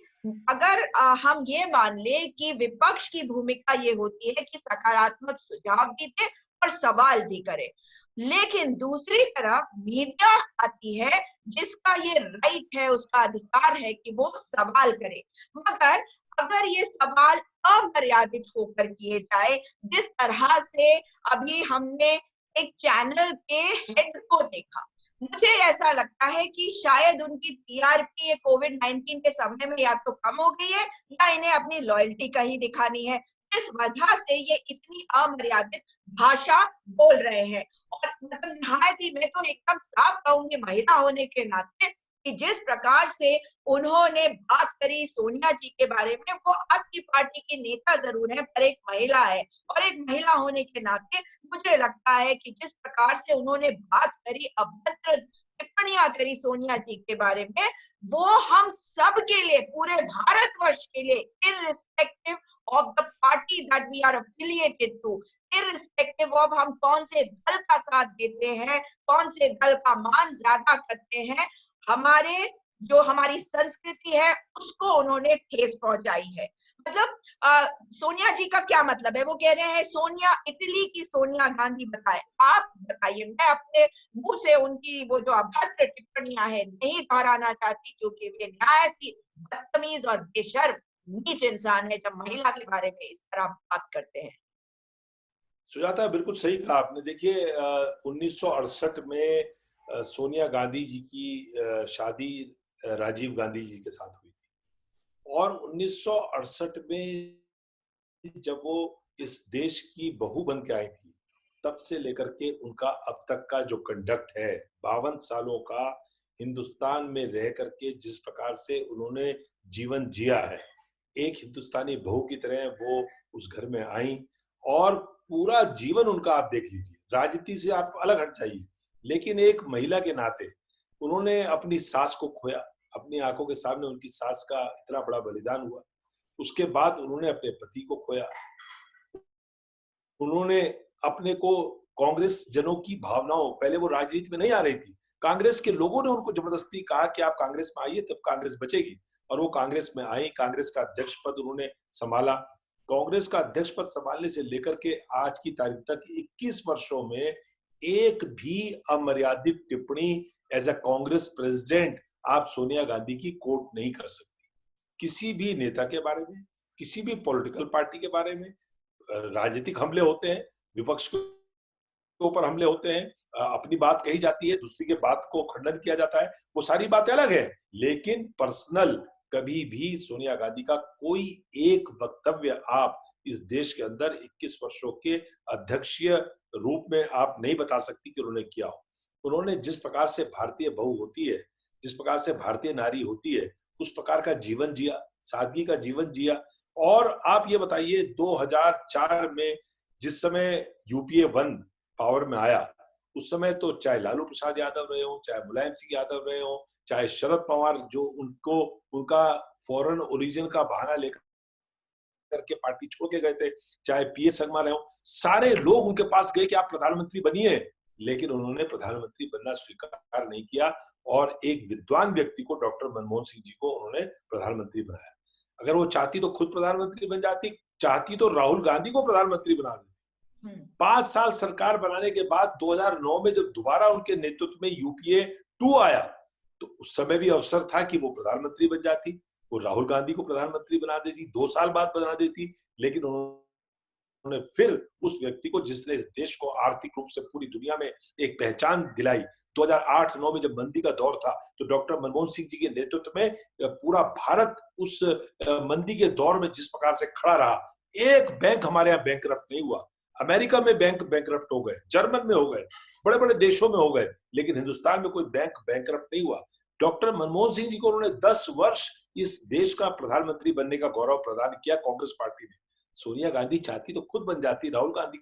अगर हम ये मान ले कि विपक्ष की भूमिका ये होती है कि सकारात्मक सुझाव भी दे और सवाल भी करे, लेकिन दूसरी तरफ मीडिया आती है जिसका ये राइट है, उसका अधिकार है कि वो सवाल करे, मगर अगर ये सवाल अमर्यादित होकर किए जाए, जिस तरह से अभी हमने एक चैनल के हेड को देखा, मुझे ऐसा लगता है कि शायद उनकी टीआरपी ये कोविड-19 के समय में या तो कम हो गई है या इन्हें अपनी लॉयल्टी कहीं दिखानी है। इस वजह से ये इतनी अमर्यादित भाषा बोल रहे हैं। और मतलब निहायत ही, मैं तो एकदम साफ कहूंगी महिला होने के नाते, कि जिस प्रकार से उन्होंने बात करी सोनिया जी के बारे में, वो आपकी पार्टी की नेता जरूर है पर एक महिला है, और एक महिला होने के नाते मुझे लगता है कि जिस प्रकार से उन्होंने बात करी, अभद्र टिप्पणियां करी सोनिया जी के बारे में, वो हम सब के लिए, पूरे भारतवर्ष के लिए, irrespective of the party that we are affiliated to, irrespective of हम कौन से दल का साथ देते हैं, कौन से दल का मान ज्यादा करते हैं, हमारे जो हमारी संस्कृति है उसको उन्होंने ठेस पहुंचाई है। मतलब सोनिया जी का क्या मतलब है? वो कह रहे हैं सोनिया, इटली की सोनिया गांधी बताए। आप बताइए, मैं अपने मुंह से उनकी वो जो अभद्र टिप्पणियां हैं नहीं दोहराना चाहती, क्योंकि वे निहायत ही बदतमीज और बेशर्म नीच इंसान है जब महिला के बारे में इस तरह बात करते हैं। सुजाता, बिल्कुल सही कहा आपने। देखिए 1968 में सोनिया गांधी जी की शादी राजीव गांधी जी के साथ हुई थी, और 1968 में जब वो इस देश की बहू बन के आई थी, तब से लेकर के उनका अब तक का जो कंडक्ट है, 52 सालों का हिंदुस्तान में रह करके जिस प्रकार से उन्होंने जीवन जिया है, एक हिंदुस्तानी बहू की तरह वो उस घर में आई, और पूरा जीवन उनका आप देख लीजिए, राजनीति से आप अलग हट जाइए, लेकिन एक महिला के नाते उन्होंने अपनी सास को खोया, अपनी आंखों के सामने उनकी सास का इतना बड़ा बलिदान हुआ। उसके बाद उन्होंने अपने पति को खोया, उन्होंने अपने को कांग्रेस जनों की भावनाओं, पहले वो राजनीति में नहीं आ रही थी, कांग्रेस के लोगों ने उनको जबरदस्ती कहा कि आप कांग्रेस में आइए तब कांग्रेस बचेगी, और वो कांग्रेस में आई, कांग्रेस का अध्यक्ष पद उन्होंने संभाला। कांग्रेस का अध्यक्ष पद संभालने से लेकर के आज की तारीख तक 21 वर्षों में एक भी अमर्यादित टिप्पणी एज अ कांग्रेस प्रेसिडेंट आप सोनिया गांधी की कोट नहीं कर सकती। किसी भी नेता के बारे में, किसी भी पॉलिटिकल पार्टी के बारे में राजनीतिक हमले होते हैं, विपक्ष के ऊपर हमले होते हैं, अपनी बात कही जाती है, दूसरी के बात को खंडन किया जाता है, वो सारी बातें अलग है। लेकिन पर्सनल कभी भी सोनिया गांधी का कोई एक वक्तव्य आप इस देश के अंदर 21 वर्षों के अध्यक्षीय रूप में आप नहीं बता सकती कि उन्होंने किया हो। उन्होंने जिस प्रकार से भारतीय बहू होती है, जिस प्रकार से भारतीय नारी होती है, उस प्रकार का जीवन जिया, सादगी का जीवन जिया। और आप ये बताइए 2004 में जिस समय यूपीए 1 पावर में आया, उस समय तो चाहे लालू प्रसाद यादव रहे हो, चाहे मुलायम सिंह यादव रहे हो, चाहे शरद पवार जो उनको उनका फॉरेन ओरिजिन का बहाना लेकर करके पार्टी छोड़ के गए थे, चाहे पीएस शर्मा रहे हो, सारे लोग उनके पास गए कि आप प्रधानमंत्री बनिए, लेकिन उन्होंने प्रधानमंत्री बनना स्वीकार नहीं किया और एक विद्वान व्यक्ति को, डॉक्टर मनमोहन सिंह जी को उन्होंने प्रधानमंत्री बनाया। अगर वो चाहती तो खुद प्रधानमंत्री बन जाती, चाहती तो राहुल गांधी को प्रधानमंत्री बना देती। 5 साल सरकार बनाने के बाद 2009 में जब दोबारा उनके नेतृत्व में यूपीए 2 आया, तो उस समय भी अवसर था कि वो प्रधानमंत्री बन जाती, वो राहुल गांधी को प्रधानमंत्री बना देती, 2 साल बाद बना देती। लेकिन उन्होंने फिर उस व्यक्ति को, जिसने इस देश को आर्थिक रूप से पूरी दुनिया में एक पहचान दिलाई, 2008-9 में जब मंदी का दौर था, तो डॉक्टर मनमोहन सिंह जी के नेतृत्व में पूरा भारत उस मंदी के दौर में जिस प्रकार से खड़ा रहा, एक बैंक हमारे यहाँ बैंकरप्ट नहीं हुआ। अमेरिका में बैंक बैंकरप्ट हो गए, जर्मन में हो गए, बड़े बड़े देशों में हो गए, लेकिन हिंदुस्तान में कोई बैंक बैंकरप्ट नहीं हुआ। डॉक्टर मनमोहन सिंह जी को उन्होंने 10 वर्ष इस देश का प्रधानमंत्री बनने का गौरव प्रदान किया कांग्रेस पार्टी ने। सोनिया गांधी चाहती तो खुद बन जाती, राहुल गांधी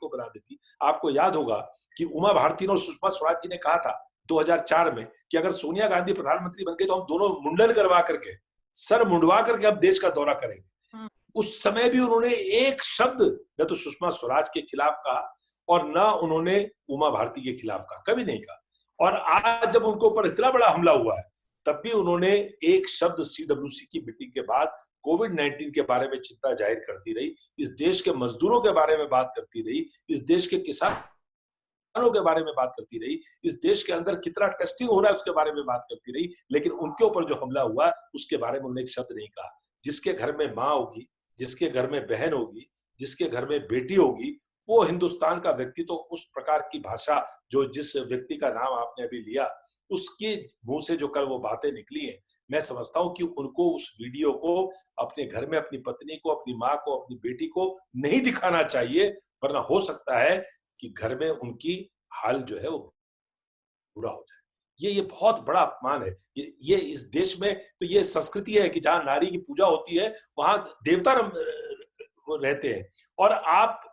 को बना देती। आपको याद होगा कि उमा भारती और सुषमा स्वराज जी ने कहा था 2004 में कि अगर सोनिया गांधी प्रधानमंत्री बन गई तो हम दोनों मुंडन करवा करके, सर मुंडवा करके हम देश का दौरा करेंगे। उस समय भी उन्होंने एक शब्द न तो सुषमा स्वराज के खिलाफ कहा और न उन्होंने उमा भारती के खिलाफ कहा, कभी नहीं कहा। और आज जब उनके ऊपर इतना बड़ा हमला हुआ है, तब भी उन्होंने एक शब्द सीडब्ल्यूसी की मीटिंग के बाद कोविड-19 के बारे में चिंता जाहिर करती रही, इस देश के मजदूरों के बारे में बात करती रही, इस देश के किसानों के बारे में बात करती रही, इस देश के अंदर कितना टेस्टिंग हो रहा है उसके बारे में बात करती रही। लेकिन उनके ऊपर जो हमला हुआ उसके बारे में उन्होंने एक शब्द नहीं कहा। जिसके घर में माँ होगी, जिसके घर में बहन होगी, जिसके घर में बेटी होगी, वो हिंदुस्तान का व्यक्ति तो उस प्रकार की भाषा, जो जिस व्यक्ति का नाम आपने अभी लिया, उसके मुंह से जो कल वो बातें निकली हैं, मैं समझता हूं कि उनको उस वीडियो को अपने घर में अपनी पत्नी को, अपनी माँ को, अपनी बेटी को नहीं दिखाना चाहिए, वरना हो सकता है कि घर में उनकी हाल जो है वो बुरा हो जाए। ये बहुत बड़ा अपमान है। ये इस देश में तो ये संस्कृति है कि जहां नारी की पूजा होती है वहां देवता वो रहते हैं। और आप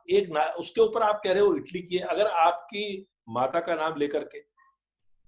उसके ऊपर आप कह रहे हो इटली की है। अगर आपकी माता का नाम लेकर के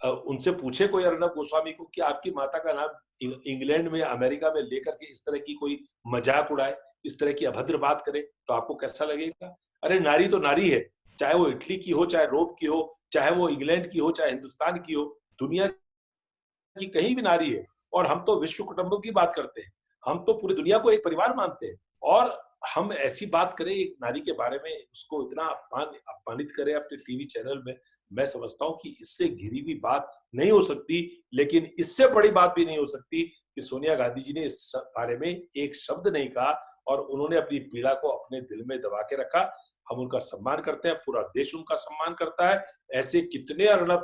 उनसे पूछे कोई अर्नब गोस्वामी को कि आपकी माता का नाम इंग्लैंड में, अमेरिका में लेकर के इस तरह की कोई मजाक उड़ाए, इस तरह की अभद्र बात करे, तो आपको कैसा लगेगा? अरे नारी तो नारी है, चाहे वो इटली की हो, चाहे रोम की हो, चाहे वो इंग्लैंड की हो, चाहे हिंदुस्तान की हो, दुनिया की कहीं भी नारी है। और हम तो विश्व कुटुंब की बात करते हैं, हम तो पूरी दुनिया को एक परिवार मानते हैं। और हम ऐसी बात करें एक नारी के बारे में, उसको इतना अपमानित करें अपने टीवी चैनल में, मैं समझता हूं कि इससे घिरी हुई बात नहीं हो सकती। लेकिन इससे बड़ी बात भी नहीं हो सकती कि सोनिया गांधी जी ने इस बारे में एक शब्द नहीं कहा और उन्होंने अपनी पीड़ा को अपने दिल में दबा के रखा। हम उनका सम्मान करते हैं, पूरा देश उनका सम्मान करता है। ऐसे कितने अर्नब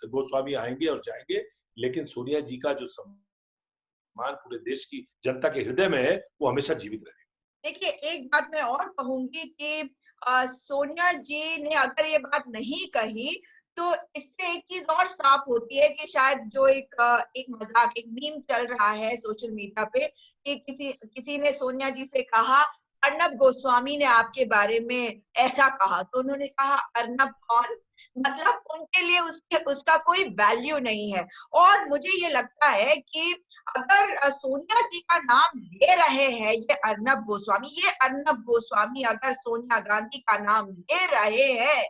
गोस्वामी आएंगे और जाएंगे, लेकिन सोनिया जी का जो सम्मान पूरे देश की जनता के हृदय में है, वो हमेशा जीवित रहेगा। देखिए, एक बात मैं और कहूंगी कि सोनिया जी ने अगर ये बात नहीं कही तो इससे एक चीज और साफ होती है कि शायद जो एक मजाक, एक मीम चल रहा है सोशल मीडिया पे कि किसी ने सोनिया जी से कहा अर्नब गोस्वामी ने आपके बारे में ऐसा कहा, तो उन्होंने कहा अर्नब कौन, मतलब उनके लिए उसका कोई वैल्यू नहीं है। और मुझे ये लगता है कि अगर सोनिया जी का नाम ले रहे हैं ये अर्नब गोस्वामी अगर सोनिया गांधी का नाम ले रहे हैं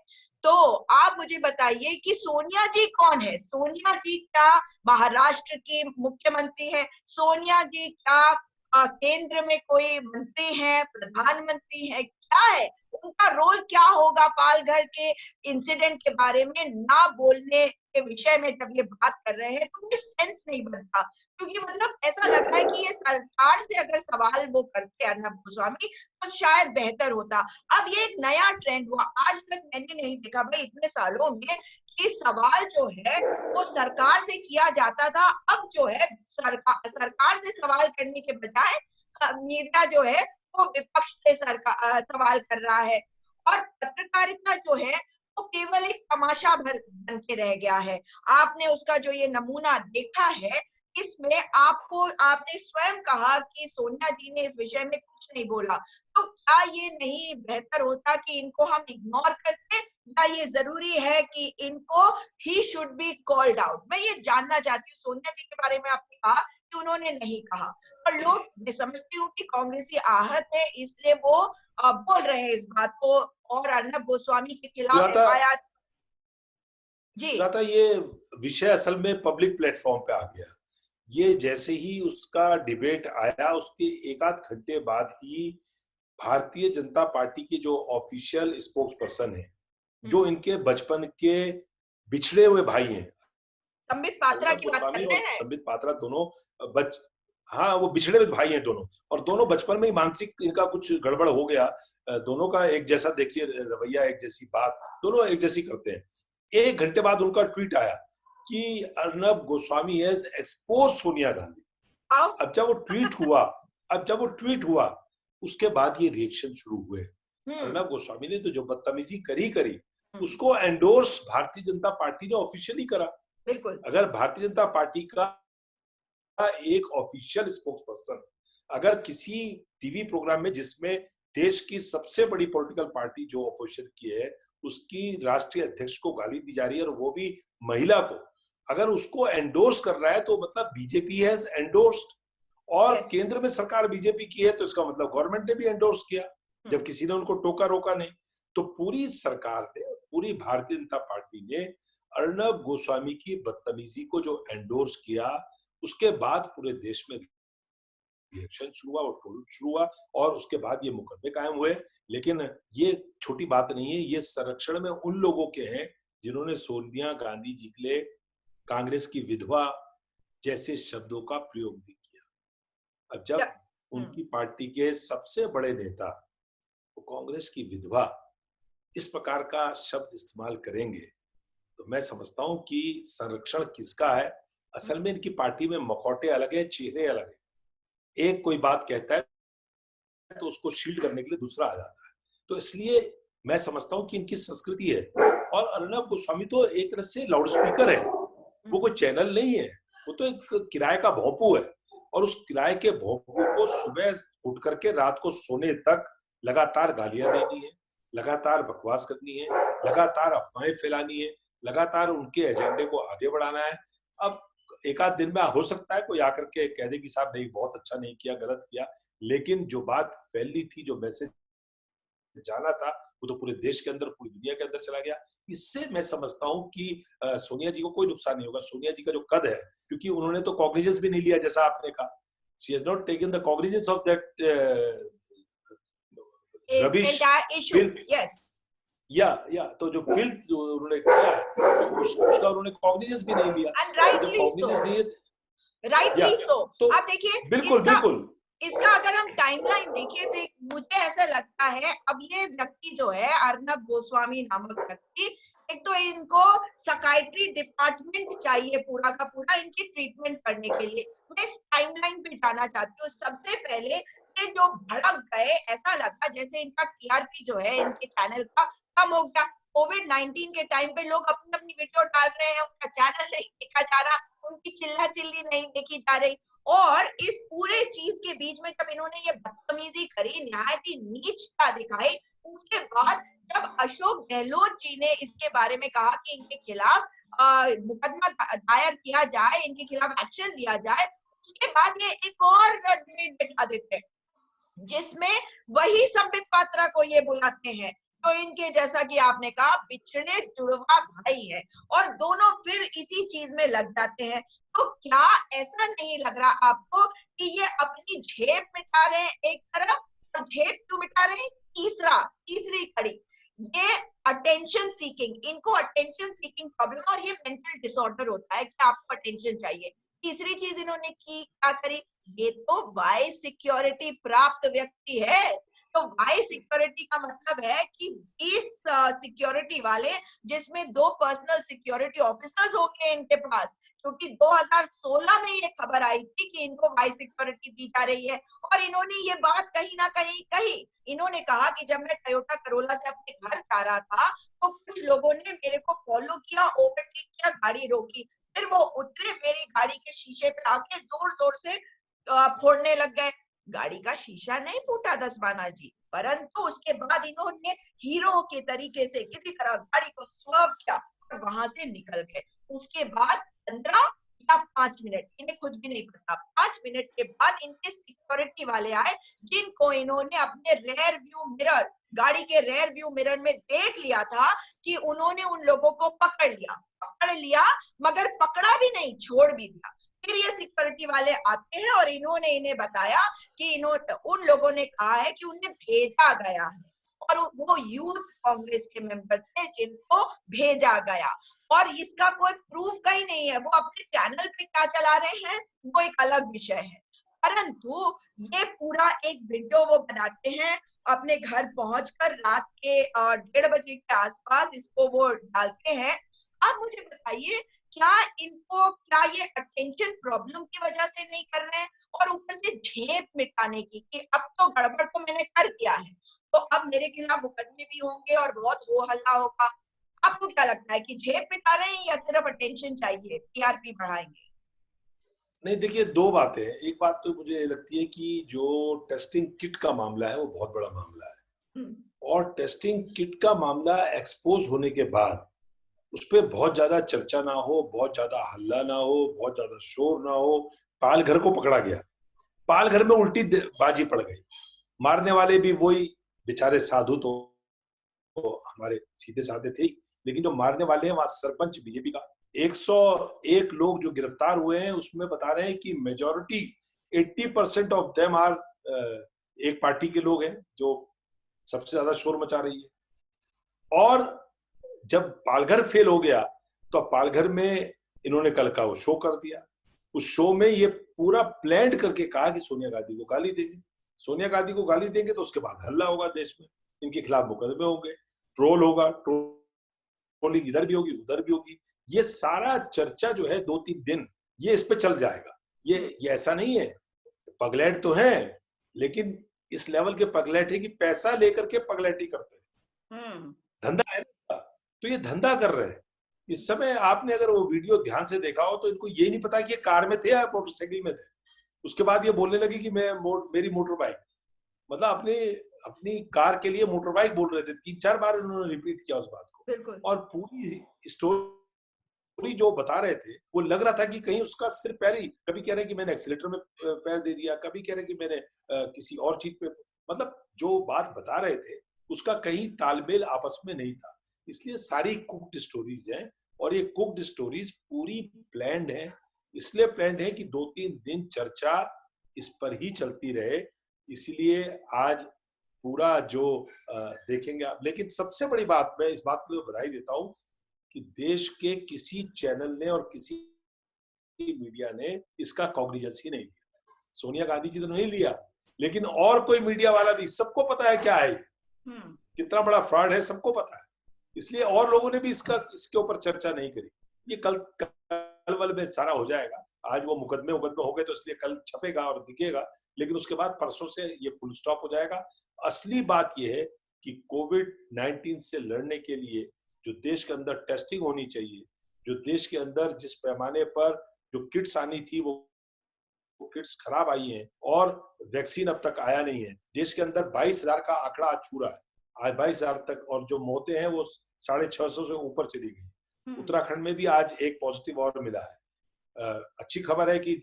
तो आप मुझे बताइए कि सोनिया जी कौन है? सोनिया जी क्या महाराष्ट्र की मुख्यमंत्री है? सोनिया जी क्या केंद्र में कोई मंत्री है, प्रधानमंत्री है, क्या है? उनका रोल क्या होगा पालघर के इंसिडेंट के बारे में ना बोलने के विषय में जब ये बात कर रहे हैं, तो मुझे सेंस नहीं बनता। क्योंकि मतलब ऐसा लग रहा है कि ये सरकार से अगर सवाल वो करते अर्नब गोस्वामी, तो शायद बेहतर होता। अब ये एक नया ट्रेंड हुआ, आज तक मैंने नहीं देखा भाई इतने सालों में कि सवाल जो है वो सरकार से किया जाता था। अब जो है सरकार से सवाल करने के बजाय मीडिया जो है वो विपक्ष से सवाल कर रहा है, और पत्रकारिता जो है वो केवल एक तमाशा भर बन के रह गया है। आपने उसका जो ये नमूना देखा है, इसमें आपने स्वयं कहा कि सोनिया जी ने इस विषय में कुछ नहीं बोला, तो क्या ये नहीं बेहतर होता कि इनको हम इग्नोर करते, या ये जरूरी है कि इनको he should be called out? मैं ये जानना चाहती हूँ। सोनिया जी के बारे में आपने कहा कि उन्होंने नहीं कहा, और लोग, मैं समझती हूँ कि कांग्रेसी आहत है इसलिए वो बोल रहे हैं इस बात को, और अर्नब गोस्वामी के खिलाफ सुजाता, एफआईआर। जी। सुजाता, ये विषय असल में पब्लिक प्लेटफॉर्म पे आ गया। ये जैसे ही उसका डिबेट आया, उसके एक आध घंटे बाद ही भारतीय जनता पार्टी के जो ऑफिशियल स्पोक्स पर्सन है, जो इनके बचपन के बिछड़े हुए भाई हैं, संबित पात्रा अर्नब की बात कर गोस्वामी रहे और हैं। संबित पात्रा दोनों बच हाँ, वो बिछड़े हुए भाई हैं दोनों, और दोनों बचपन में ही मानसिक इनका कुछ गड़बड़ हो गया। दोनों का एक जैसा देखिए रवैया, एक जैसी बात, दोनों एक जैसी करते हैं। एक घंटे बाद उनका ट्वीट आया कि अर्नब गोस्वामी हैज एक्सपोज सोनिया गांधी। आओ। अब जब वो ट्वीट हुआ, उसके बाद ये रिएक्शन शुरू हुए। अर्नब गोस्वामी ने तो जो बदतमीजी करी, उसको एंडोर्स भारतीय जनता पार्टी ने ऑफिशियली करा। बिल्कुल। अगर भारतीय जनता पार्टी का एक ऑफिशियल स्पोक्स पर्सन अगर किसी टीवी प्रोग्राम में, जिसमें देश की सबसे बड़ी पॉलिटिकल पार्टी जो अपोजिशन की है, उसकी राष्ट्रीय अध्यक्ष को गाली दी जा रही है, और वो भी महिला को, अगर उसको एंडोर्स कर रहा है तो मतलब बीजेपी हैज एंडोर्स्ड। और यस। केंद्र में सरकार बीजेपी की है, तो इसका मतलब गवर्नमेंट ने भी एंडोर्स किया, जब किसी ने उनको टोका रोका नहीं। तो पूरी सरकार ने, पूरी भारतीय जनता पार्टी ने अर्नब गोस्वामी की बदतमीजी को जो एंडोर्स किया, उसके बाद पूरे देश में रिएक्शन शुरू हुआ और ट्रोल शुरू हुआ, और उसके बाद ये मुकदमे कायम हुए। लेकिन ये छोटी बात नहीं है, ये संरक्षण में उन लोगों के हैं जिन्होंने सोनिया गांधी जी के लिए कांग्रेस की विधवा जैसे शब्दों का प्रयोग भी किया। अब जब उनकी पार्टी के सबसे बड़े नेता तो कांग्रेस की विधवा इस प्रकार का शब्द इस्तेमाल करेंगे, तो मैं समझता हूं कि संरक्षण किसका है। असल में इनकी पार्टी में मखौटे अलग है, चेहरे अलग है। एक कोई बात कहता है तो उसको शील्ड करने के लिए दूसरा आ जाता है। तो इसलिए मैं समझता हूं कि इनकी संस्कृति है। और अर्नब गोस्वामी तो एक तरह से लाउड स्पीकर है, वो कोई चैनल नहीं है, वो तो एक किराए का भोंपू है। और उस किराए के भोंपू को सुबह उठ करके रात को सोने तक लगातार गालियां देनी है, लगातार बकवास करनी है, लगातार अफवाहें फैलानी है, लगातार उनके एजेंडे को आगे बढ़ाना है। अब एक आध दिन में हो सकता है कोई आकर के कह दे कि साहब नहीं, बहुत अच्छा नहीं किया, गलत किया, लेकिन जो बात फैली थी, जो मैसेज जाना था, वो तो पूरे देश के अंदर, पूरी दुनिया के अंदर चला गया। इससे मैं समझता हूं कि सोनिया जी को कोई नुकसान नहीं होगा। सोनिया जी का जो कद है, क्योंकि उन्होंने तो कॉग्निजेंस भी नहीं लिया, जैसा आपने कहा, she has not taken the cognizance of that rubbish issue. Filth, yes. या तो जो फिल्थ जो उन्होंने किया है, तो उसका उन्होंने कॉग्निजेंस भी नहीं लिया। एंड तो जब राइटली सो। कॉग्निजेंस नहीं है, या राइटली सो। तो आप देखिए बिल्कुल इसका बिल्कुल इसका अगर हम टाइमलाइन देखें तो मुझे ऐसा लगता है, अब ये व्यक्ति जो है अर्नब गोस्वामी नामक व्यक्ति, एक तो इनको साइकाइट्री डिपार्टमेंट चाहिए पूरा का पूरा इनकी ट्रीटमेंट करने के लिए। मैं इस टाइमलाइन पे जाना चाहती हूँ। सबसे पहले ये जो भड़क गए, ऐसा लगा जैसे इनका टीआरपी जो है इनके चैनल का कम हो गया। कोविड-19 के टाइम पे लोग अपनी अपनी वीडियो डाल रहे हैं, उनका चैनल नहीं देखा जा रहा, उनकी चिल्ला चिल्ली नहीं देखी जा रही। और इस पूरे चीज के बीच में जब इन्होंने ये बदतमीजी करी, निहायत ही नीचता दिखाई, उसके बाद जब अशोक गहलोत जी ने इसके बारे में कहा कि इनके खिलाफ मुकदमा दायर किया जाए, इनके खिलाफ एक्शन लिया जाए, उसके बाद ये एक और डिबेट बिठा देते हैं जिसमें वही संबित पात्रा को ये बुलाते हैं तो इनके जैसा कि आपने कहा बिछड़े जुड़वा भाई है और दोनों फिर इसी चीज में लग जाते हैं। तो क्या ऐसा नहीं लग रहा आपको कि ये अपनी झेप मिटा रहे हैं एक तरफ, और झेप क्यों मिटा रहे हैं, तीसरी कड़ी ये अटेंशन सीकिंग, इनको अटेंशन सीकिंग प्रॉब्लम और ये मेंटल डिसऑर्डर होता है कि आपको अटेंशन चाहिए। तीसरी चीज इन्होंने की क्या करी, ये तो वाइस सिक्योरिटी प्राप्त व्यक्ति है। तो वाइस सिक्योरिटी का मतलब है कि 20 सिक्योरिटी वाले, जिसमें 2 पर्सनल सिक्योरिटी ऑफिसर्स होंगे इनके पास, क्योंकि 2016 में ये खबर आई थी कि इनको वाइस सिक्योरिटी दी जा रही है। और इन्होंने ये बात कहीं ना कहीं कही, इन्होंने कहा कि जब मैं टोयोटा करोला से अपने घर जा रहा था तो कुछ लोगों ने मेरे को फॉलो किया, ओवरटेक किया, गाड़ी रोकी, फिर वो उतरे, मेरी गाड़ी के शीशे पे आके जोर जोर से फोड़ने लग गए। गाड़ी का शीशा नहीं फूटा धस्माना जी, परंतु उसके बाद इन्होंने हीरो के तरीके से किसी तरह गाड़ी को स्वर्व किया और वहां से निकल गए। उसके बाद 15 या 5 मिनट, इन्हें खुद भी नहीं पता, 5 मिनट के बाद इनके सिक्योरिटी वाले आए, जिनको इन्होंने अपने रेयर व्यू मिरर, गाड़ी के रेयर व्यू मिरर में देख लिया था कि उन्होंने उन लोगों को पकड़ लिया, मगर पकड़ा भी नहीं, छोड़ भी दिया। फिर ये सिक्योरिटी वाले आते हैं और इन्होंने इन्हें बताया कि इन्होंने, उन लोगों ने कहा है कि उन्हें भेजा गया है, और वो यूथ कांग्रेस के मेंबर थे जिनको भेजा गया, और इसका कोई प्रूफ कहीं नहीं है। वो अपने चैनल पे क्या चला रहे हैं वो एक अलग विषय है, परंतु ये पूरा एक वीडियो वो बनाते हैं, अपने घर पहुंचकर रात के 1:30 के आसपास इसको वो डालते हैं। अब मुझे बताइए, क्या इनको, क्या ये अटेंशन प्रॉब्लम की वजह से नहीं कर रहे हैं, और ऊपर से झेप मिटाने की कि अब तो गड़बड़ तो मैंने कर दिया है, तो अब मेरे खिलाफ मुकदमे भी होंगे और बहुत हो हल्ला होगा। आपको क्या लगता है कि झेप मिटा रहे हैं या सिर्फ अटेंशन चाहिए, टीआरपी बढ़ाएंगे? नहीं, देखिए, दो बातें हैं। एक बात तो मुझे लगती है कि जो टेस्टिंग किट का मामला है वो बहुत बड़ा मामला है, हम्म। और टेस्टिंग किट का मामला एक्सपोज होने के बाद उस पर बहुत ज्यादा चर्चा ना हो, बहुत ज्यादा हल्ला ना हो, बहुत ज्यादा शोर ना हो। पालघर को पकड़ा गया, पालघर में उल्टी बाजी पड़ गई, मारने वाले भी वही बेचारे साधु तो हमारे सीधे साधे थे ही, लेकिन जो मारने वाले हैं वहां सरपंच बीजेपी का। 101 लोग जो गिरफ्तार हुए हैं उसमें बता रहे हैं कि मेजोरिटी 80% ऑफ देम आर एक पार्टी के लोग हैं जो सबसे ज्यादा शोर मचा रही है। और जब पालघर फेल हो गया तो पालघर में इन्होंने कल का वो शो कर दिया। उस शो में ये पूरा प्लान करके कहा कि सोनिया गांधी को गाली देंगे, सोनिया गांधी को गाली देंगे तो उसके बाद हल्ला होगा देश में, इनके खिलाफ मुकदमे होंगे, ट्रोल होगा, ट्रोलिंग इधर भी होगी उधर भी होगी। ये सारा चर्चा जो है 2-3 दिन ये इस पे चल जाएगा। ये ऐसा नहीं है, पगलैट तो है, लेकिन इस लेवल के पगलैट है कि पैसा लेकर के पगलैटी करते हैं, धंधा है ना। तो ये धंधा कर रहे हैं इस समय। आपने अगर वो वीडियो ध्यान से देखा हो तो इनको ये नहीं पता कि ये कार में थे या मोटरसाइकिल में थे। उसके बाद ये बोलने लगी कि मेरी मोटर बाइक, मतलब अपनी अपनी कार के लिए मोटर बाइक बोल रहे थे। 3-4 बार उन्होंने रिपीट किया उस बात को। बिल्कुल। और पूरी स्टोरी जो बता रहे थे वो लग रहा था कि कहीं उसका सिर्फ पैर ही, कभी कह रहे कि मैंने एक्सीलेटर में पैर दे दिया, कभी कह रहे कि मैंने किसी और चीज पे, मतलब जो बात बता रहे थे उसका कहीं तालमेल आपस में नहीं था। इसलिए सारी कुक्ड स्टोरीज हैं, और ये कुक्ड स्टोरीज पूरी प्लान्ड है। इसलिए प्लान्ड है कि 2-3 दिन चर्चा इस पर ही चलती रहे। इसलिए आज पूरा जो देखेंगे आप। लेकिन सबसे बड़ी बात, मैं इस बात को बधाई देता हूं कि देश के किसी चैनल ने और किसी मीडिया ने इसका कॉग्निजेंस ही नहीं लिया। सोनिया गांधी जी तो नहीं लिया, लेकिन और कोई मीडिया वाला भी, सबको पता है क्या है, कितना बड़ा फ्रॉड है, सबको पता है। इसलिए और लोगों ने भी इसके ऊपर चर्चा नहीं करी। ये कल वल में सारा हो जाएगा। आज वो मुकदमे हो गए तो इसलिए कल छपेगा और दिखेगा, लेकिन उसके बाद परसों से ये फुल स्टॉप हो जाएगा। असली बात ये है कि कोविड-19 से लड़ने के लिए जो देश के अंदर टेस्टिंग होनी चाहिए, जो देश के अंदर जिस पैमाने पर जो किट्स आनी थी वो किट्स खराब आई हैं, और वैक्सीन अब तक आया नहीं है। देश के अंदर 22,000 का आंकड़ा आज छू रहा है, आज 22,000 तक, और जो मौतें हैं वो 650 से ऊपर चली गई। उत्तराखंड में भी आज एक पॉजिटिव और मिला है। अच्छी खबर है कि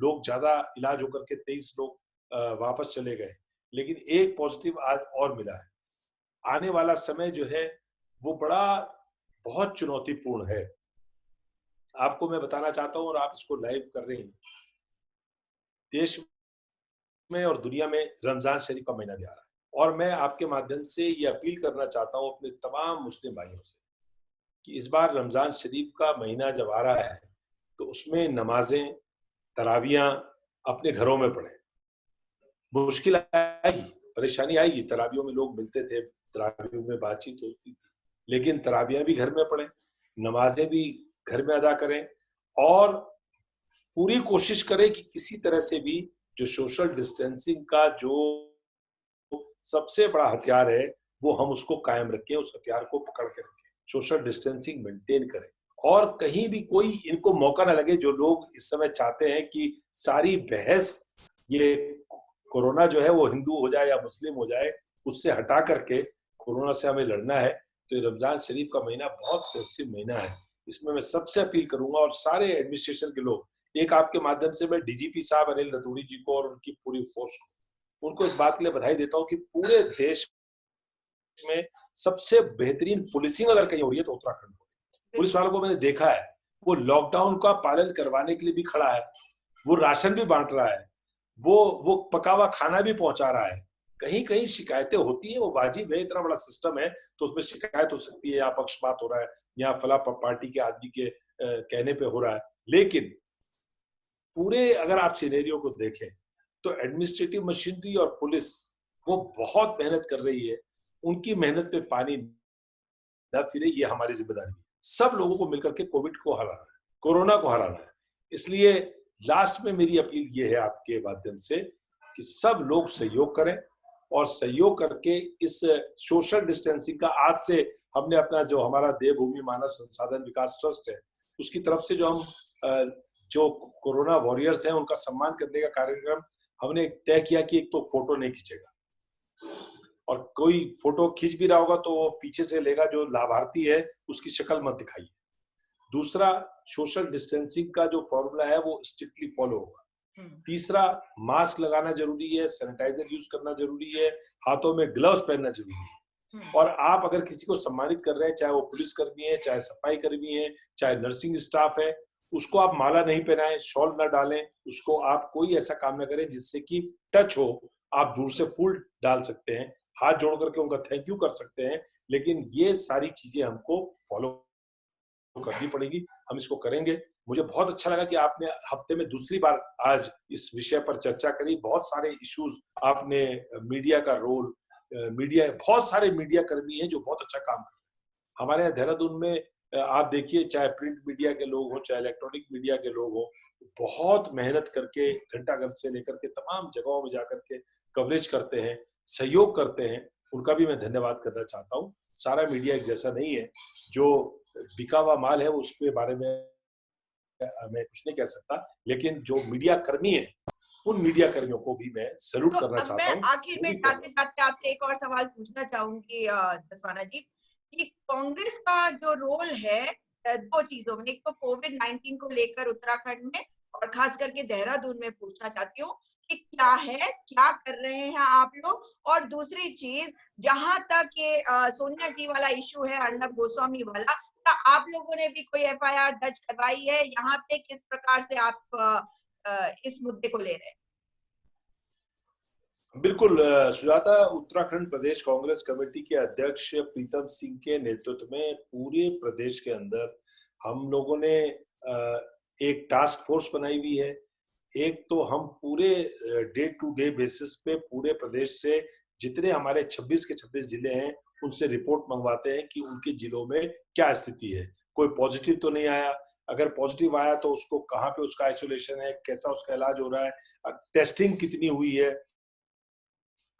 लोग ज्यादा इलाज होकर के 23 लोग वापस चले गए, लेकिन एक पॉजिटिव आज और मिला है। आने वाला समय जो है वो बहुत चुनौतीपूर्ण है। आपको मैं बताना चाहता हूँ और आप इसको लाइव कर रहे हैं, देश में और दुनिया में रमजान शरीफ का महीना भी आ रहा है और मैं आपके माध्यम से ये अपील करना चाहता हूँ अपने तमाम मुस्लिम भाइयों से कि इस बार रमजान शरीफ का महीना जब आ रहा है तो उसमें नमाजें, तरावियां अपने घरों में पढ़ें। मुश्किल आएगी, परेशानी आएगी, तरावियों में लोग मिलते थे, तरावियों में बातचीत होती थी, लेकिन तरावियां भी घर में पढ़ें, नमाजें भी घर में अदा करें और पूरी कोशिश करें कि किसी तरह से भी जो सोशल डिस्टेंसिंग का जो सबसे बड़ा हथियार है वो हम उसको कायम रखें, उस हथियार को पकड़ के रखें, सोशल डिस्टेंसिंग मेंटेन करें और कहीं भी कोई इनको मौका ना लगे। जो लोग इस समय चाहते हैं कि सारी बहस ये कोरोना जो है वो हिंदू हो जाए या मुस्लिम हो जाए, उससे हटा करके कोरोना से हमें लड़ना है, तो ये रमजान शरीफ का महीना बहुत सेंसिटिव महीना है। इसमें मैं सबसे अपील करूंगा और सारे एडमिनिस्ट्रेशन के लोग, एक आपके माध्यम से मैं डीजीपी साहब अनिल रतूड़ी जी को और उनकी पूरी फोर्स को, उनको इस बात के लिए बधाई देता हूं कि पूरे देश में सबसे बेहतरीन पुलिसिंग अगर कहीं हो रही है तो उत्तराखंड में। पुलिस वालों को मैंने देखा है, वो लॉकडाउन का पालन करवाने के लिए भी खड़ा है, वो राशन भी बांट रहा है, वो पका हुआ खाना भी पहुंचा रहा है। कहीं कहीं शिकायतें होती है, वो वाजिब है, इतना बड़ा सिस्टम है तो उसमें शिकायत हो सकती है, या पक्षपात हो रहा है या फला पार्टी के आदमी के कहने पे हो रहा है, लेकिन पूरे अगर आप सिनेरियो को देखें तो एडमिनिस्ट्रेटिव मशीनरी और पुलिस वो बहुत मेहनत कर रही है। उनकी मेहनत पे पानी न फिरे, ये हमारी जिम्मेदारी है। सब लोगों को मिलकर के कोविड को हराना है, कोरोना को हराना है। इसलिए लास्ट में मेरी अपील ये है आपके माध्यम से कि सब लोग सहयोग करें और सहयोग करके इस सोशल डिस्टेंसिंग का, आज से हमने अपना जो हमारा देवभूमि मानव संसाधन विकास ट्रस्ट है उसकी तरफ से जो हम जो कोरोना वॉरियर्स हैं उनका सम्मान करने का कार्यक्रम हमने तय किया कि एक तो फोटो नहीं खींचेगा और कोई फोटो खींच भी रहा होगा तो वो पीछे से लेगा, जो लाभार्थी है उसकी शक्ल मत दिखाइए। दूसरा, सोशल डिस्टेंसिंग का जो फॉर्मूला है वो स्ट्रिक्टली फॉलो होगा। तीसरा, मास्क लगाना जरूरी है, सैनिटाइजर यूज करना जरूरी है, हाथों में ग्लव्स पहनना जरूरी है। और आप अगर किसी को सम्मानित कर रहे हैं, चाहे वो पुलिसकर्मी है, चाहे सफाई कर्मी है, चाहे नर्सिंग स्टाफ है, उसको आप माला नहीं पहनाएं, शॉल ना डालें, उसको आप कोई ऐसा काम ना करें जिससे कि टच हो। आप दूर से फूल डाल सकते हैं, हाथ जोड़ करके उनका थैंक यू कर सकते हैं, लेकिन ये सारी चीजें हमको फॉलो करनी पड़ेगी। हम इसको करेंगे। मुझे बहुत अच्छा लगा कि आपने हफ्ते में दूसरी बार आज इस विषय पर चर्चा करी। बहुत सारे इश्यूज आपने, मीडिया का रोल, मीडिया, बहुत सारे मीडिया कर्मी हैं जो बहुत अच्छा काम कर रहे हैं हमारे यहाँ देहरादून में। आप देखिए, चाहे प्रिंट मीडिया के लोग हो, चाहे इलेक्ट्रॉनिक मीडिया के लोग हो, बहुत मेहनत करके घंटा घर से लेकर के तमाम जगहों में जाकर के कवरेज करते हैं, सहयोग करते हैं। उनका भी मैं धन्यवाद करना चाहता हूँ। सारा मीडिया एक जैसा नहीं है, जो बिका हुआ माल है वो उसके बारे में मैं कुछ नहीं कह सकता, लेकिन जो मीडिया कर्मी है उन मीडिया कर्मियों को भी मैं सैल्यूट करना चाहता हूँ। मैं आखिर में जाते जाते आपसे एक और सवाल पूछना चाहूंगी दसवाना जी, कि कांग्रेस का जो रोल है दो चीजों में, एक तो कोविड-19 को लेकर उत्तराखंड में और खास करके देहरादून में पूछना चाहती हूँ कि क्या है, क्या कर रहे हैं आप लोग, और दूसरी चीज, जहां तक ये सोनिया जी वाला इशू है, अर्नब गोस्वामी वाला, क्या आप लोगों ने भी कोई एफआईआर दर्ज करवाई है? यहाँ पे किस प्रकार से आप इस मुद्दे को ले रहे हैं? बिल्कुल सुजाता, उत्तराखंड प्रदेश कांग्रेस कमेटी के अध्यक्ष प्रीतम सिंह के नेतृत्व में पूरे प्रदेश के अंदर हम लोगों ने एक टास्क फोर्स बनाई हुई है। एक तो हम पूरे डे टू डे बेसिस पे पूरे प्रदेश से जितने हमारे 26 के 26 जिले हैं उनसे रिपोर्ट मंगवाते हैं कि उनके जिलों में क्या स्थिति है, कोई पॉजिटिव तो नहीं आया, अगर पॉजिटिव आया तो उसको कहाँ पे उसका आइसोलेशन है, कैसा उसका इलाज हो रहा है, टेस्टिंग कितनी हुई है,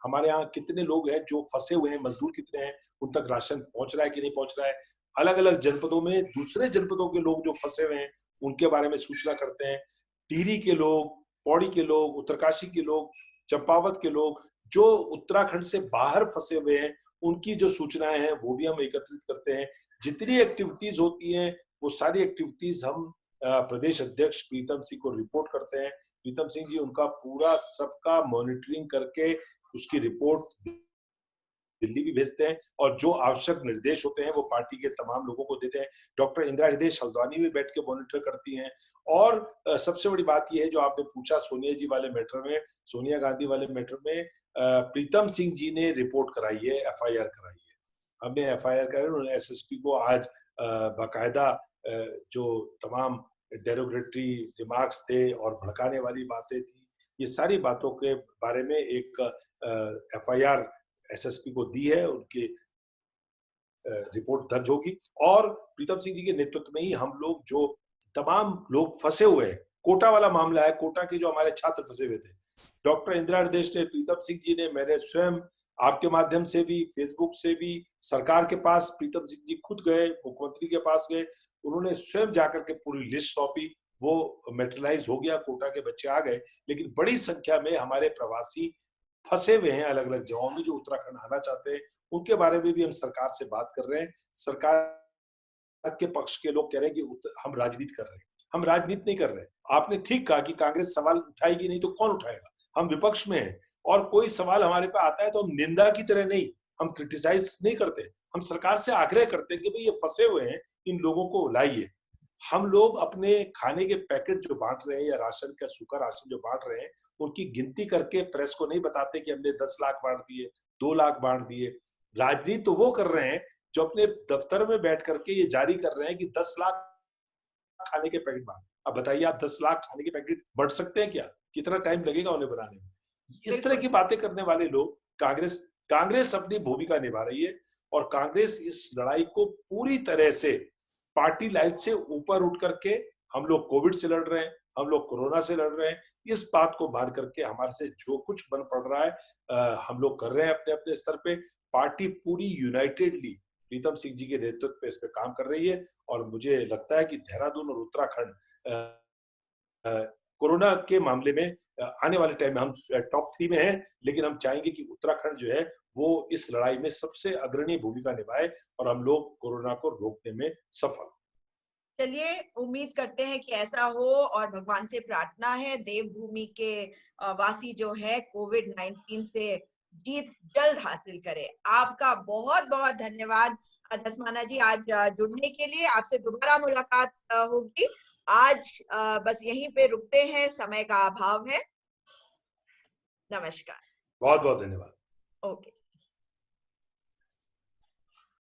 हमारे यहाँ कितने लोग हैं जो फंसे हुए हैं, मजदूर कितने हैं, उन तक राशन पहुंच रहा है कि नहीं पहुंच रहा है। अलग अलग जनपदों में दूसरे जनपदों के लोग जो फंसे हुए हैं उनके बारे में सूचना करते हैं। टिहरी के लोग, पौड़ी के लोग, उत्तरकाशी के लोग, चंपावत के लोग जो उत्तराखंड से बाहर फंसे हुए हैं उनकी जो सूचनाएं हैं वो भी हम एकत्रित करते हैं। जितनी एक्टिविटीज होती हैं वो सारी एक्टिविटीज हम प्रदेश अध्यक्ष प्रीतम सिंह को रिपोर्ट करते हैं। प्रीतम सिंह जी उनका पूरा सबका मॉनिटरिंग करके उसकी रिपोर्ट दिल्ली भी भेजते हैं और जो आवश्यक निर्देश होते हैं वो पार्टी के तमाम लोगों को देते हैं। डॉक्टर इंदिरा हृदय हल्द्वानी भी बैठ के मॉनिटर करती हैं। और सबसे बड़ी बात ये है जो आपने पूछा सोनिया जी वाले मैटर में, सोनिया गांधी वाले मैटर में प्रीतम सिंह जी ने रिपोर्ट कराई है, एफआईआर कराई है। हमने एफआईआर कराई, उन्होंने एसएसपी को आज बाकायदा जो तमाम डेरोगेटरी रिमार्क्स थे और भड़काने वाली बातें थी, ये सारी बातों के बारे में एक एफआईआर एसएसपी को दी है, उनकी रिपोर्ट दर्ज होगी। और प्रीतम सिंह जी के नेतृत्व में ही हम लोग जो तमाम लोग फंसे हुए हैं, कोटा वाला मामला है, कोटा के जो हमारे छात्र फंसे हुए थे, डॉक्टर इंदिरा हृदय ने, प्रीतम सिंह जी ने, मैंने स्वयं आपके माध्यम से भी, फेसबुक से भी सरकार के पास प्रीतम सिंह जी खुद गए, मुख्यमंत्री के पास गए, उन्होंने स्वयं जाकर के पूरी लिस्ट सौंपी, वो मेटेरियलाइज हो गया, कोटा के बच्चे आ गए। लेकिन बड़ी संख्या में हमारे प्रवासी फंसे हुए हैं अलग अलग जगहों में जो उत्तराखंड आना चाहते हैं, उनके बारे में भी हम सरकार से बात कर रहे हैं। सरकार के पक्ष के लोग कह रहे हैं कि हम राजनीति कर रहे हैं, हम राजनीति नहीं कर रहे। आपने ठीक कहा कि कांग्रेस सवाल उठाएगी नहीं तो कौन उठाएगा, हम विपक्ष में हैं और कोई सवाल हमारे पे आता है तो हम निंदा की तरह नहीं, हम क्रिटिसाइज नहीं करते, हम सरकार से आग्रह करते हैं कि भाई ये फंसे हुए हैं, इन लोगों को लाइए। हम लोग अपने खाने के पैकेट जो बांट रहे हैं या राशन का सूखा राशन जो बांट रहे हैं, उनकी गिनती करके प्रेस को नहीं बताते कि हमने 10 लाख बांट दिए, 2 लाख बांट दिए। राजनीति तो वो कर रहे हैं जो अपने दफ्तर में बैठ करके ये जारी कर रहे हैं कि 10 लाख खाने के पैकेट बांट। अब बताइए आप 10 लाख खाने के पैकेट बढ़ सकते हैं क्या? कितना टाइम लगेगा उन्हें बनाने में? इस तरह की बातें करने वाले लोग, कांग्रेस अपनी भूमिका निभा रही है और कांग्रेस इस लड़ाई को पूरी तरह से पार्टी लाइन से ऊपर उठ करके, हम लोग कोविड से लड़ रहे हैं, हम लोग कोरोना से लड़ रहे हैं, इस बात को मान करके हमारे से जो कुछ बन पड़ रहा है हम लोग कर रहे हैं अपने अपने स्तर पे। पार्टी पूरी यूनाइटेडली प्रीतम सिंह जी के नेतृत्व पे इस पे काम कर रही है और मुझे लगता है कि देहरादून और उत्तराखंड कोरोना के मामले में आने वाले टाइम में हम टॉप 3 में हैं, लेकिन हम चाहेंगे कि उत्तराखंड जो है वो इस लड़ाई में सबसे अग्रणी भूमिका निभाए और हम लोग कोरोना को रोकने में सफल। चलिए, उम्मीद करते हैं कि ऐसा हो और भगवान से प्रार्थना है देवभूमि के वासी जो है कोविड-19 से जीत जल्द हासिल करे। आपका बहुत-बहुत धन्यवाद धस्माना जी आज जुड़ने के लिए। आपसे दोबारा मुलाकात होगी। आज बस यहीं पे रुकते हैं, समय का अभाव है। नमस्कार। बहुत-बहुत धन्यवाद। ओके।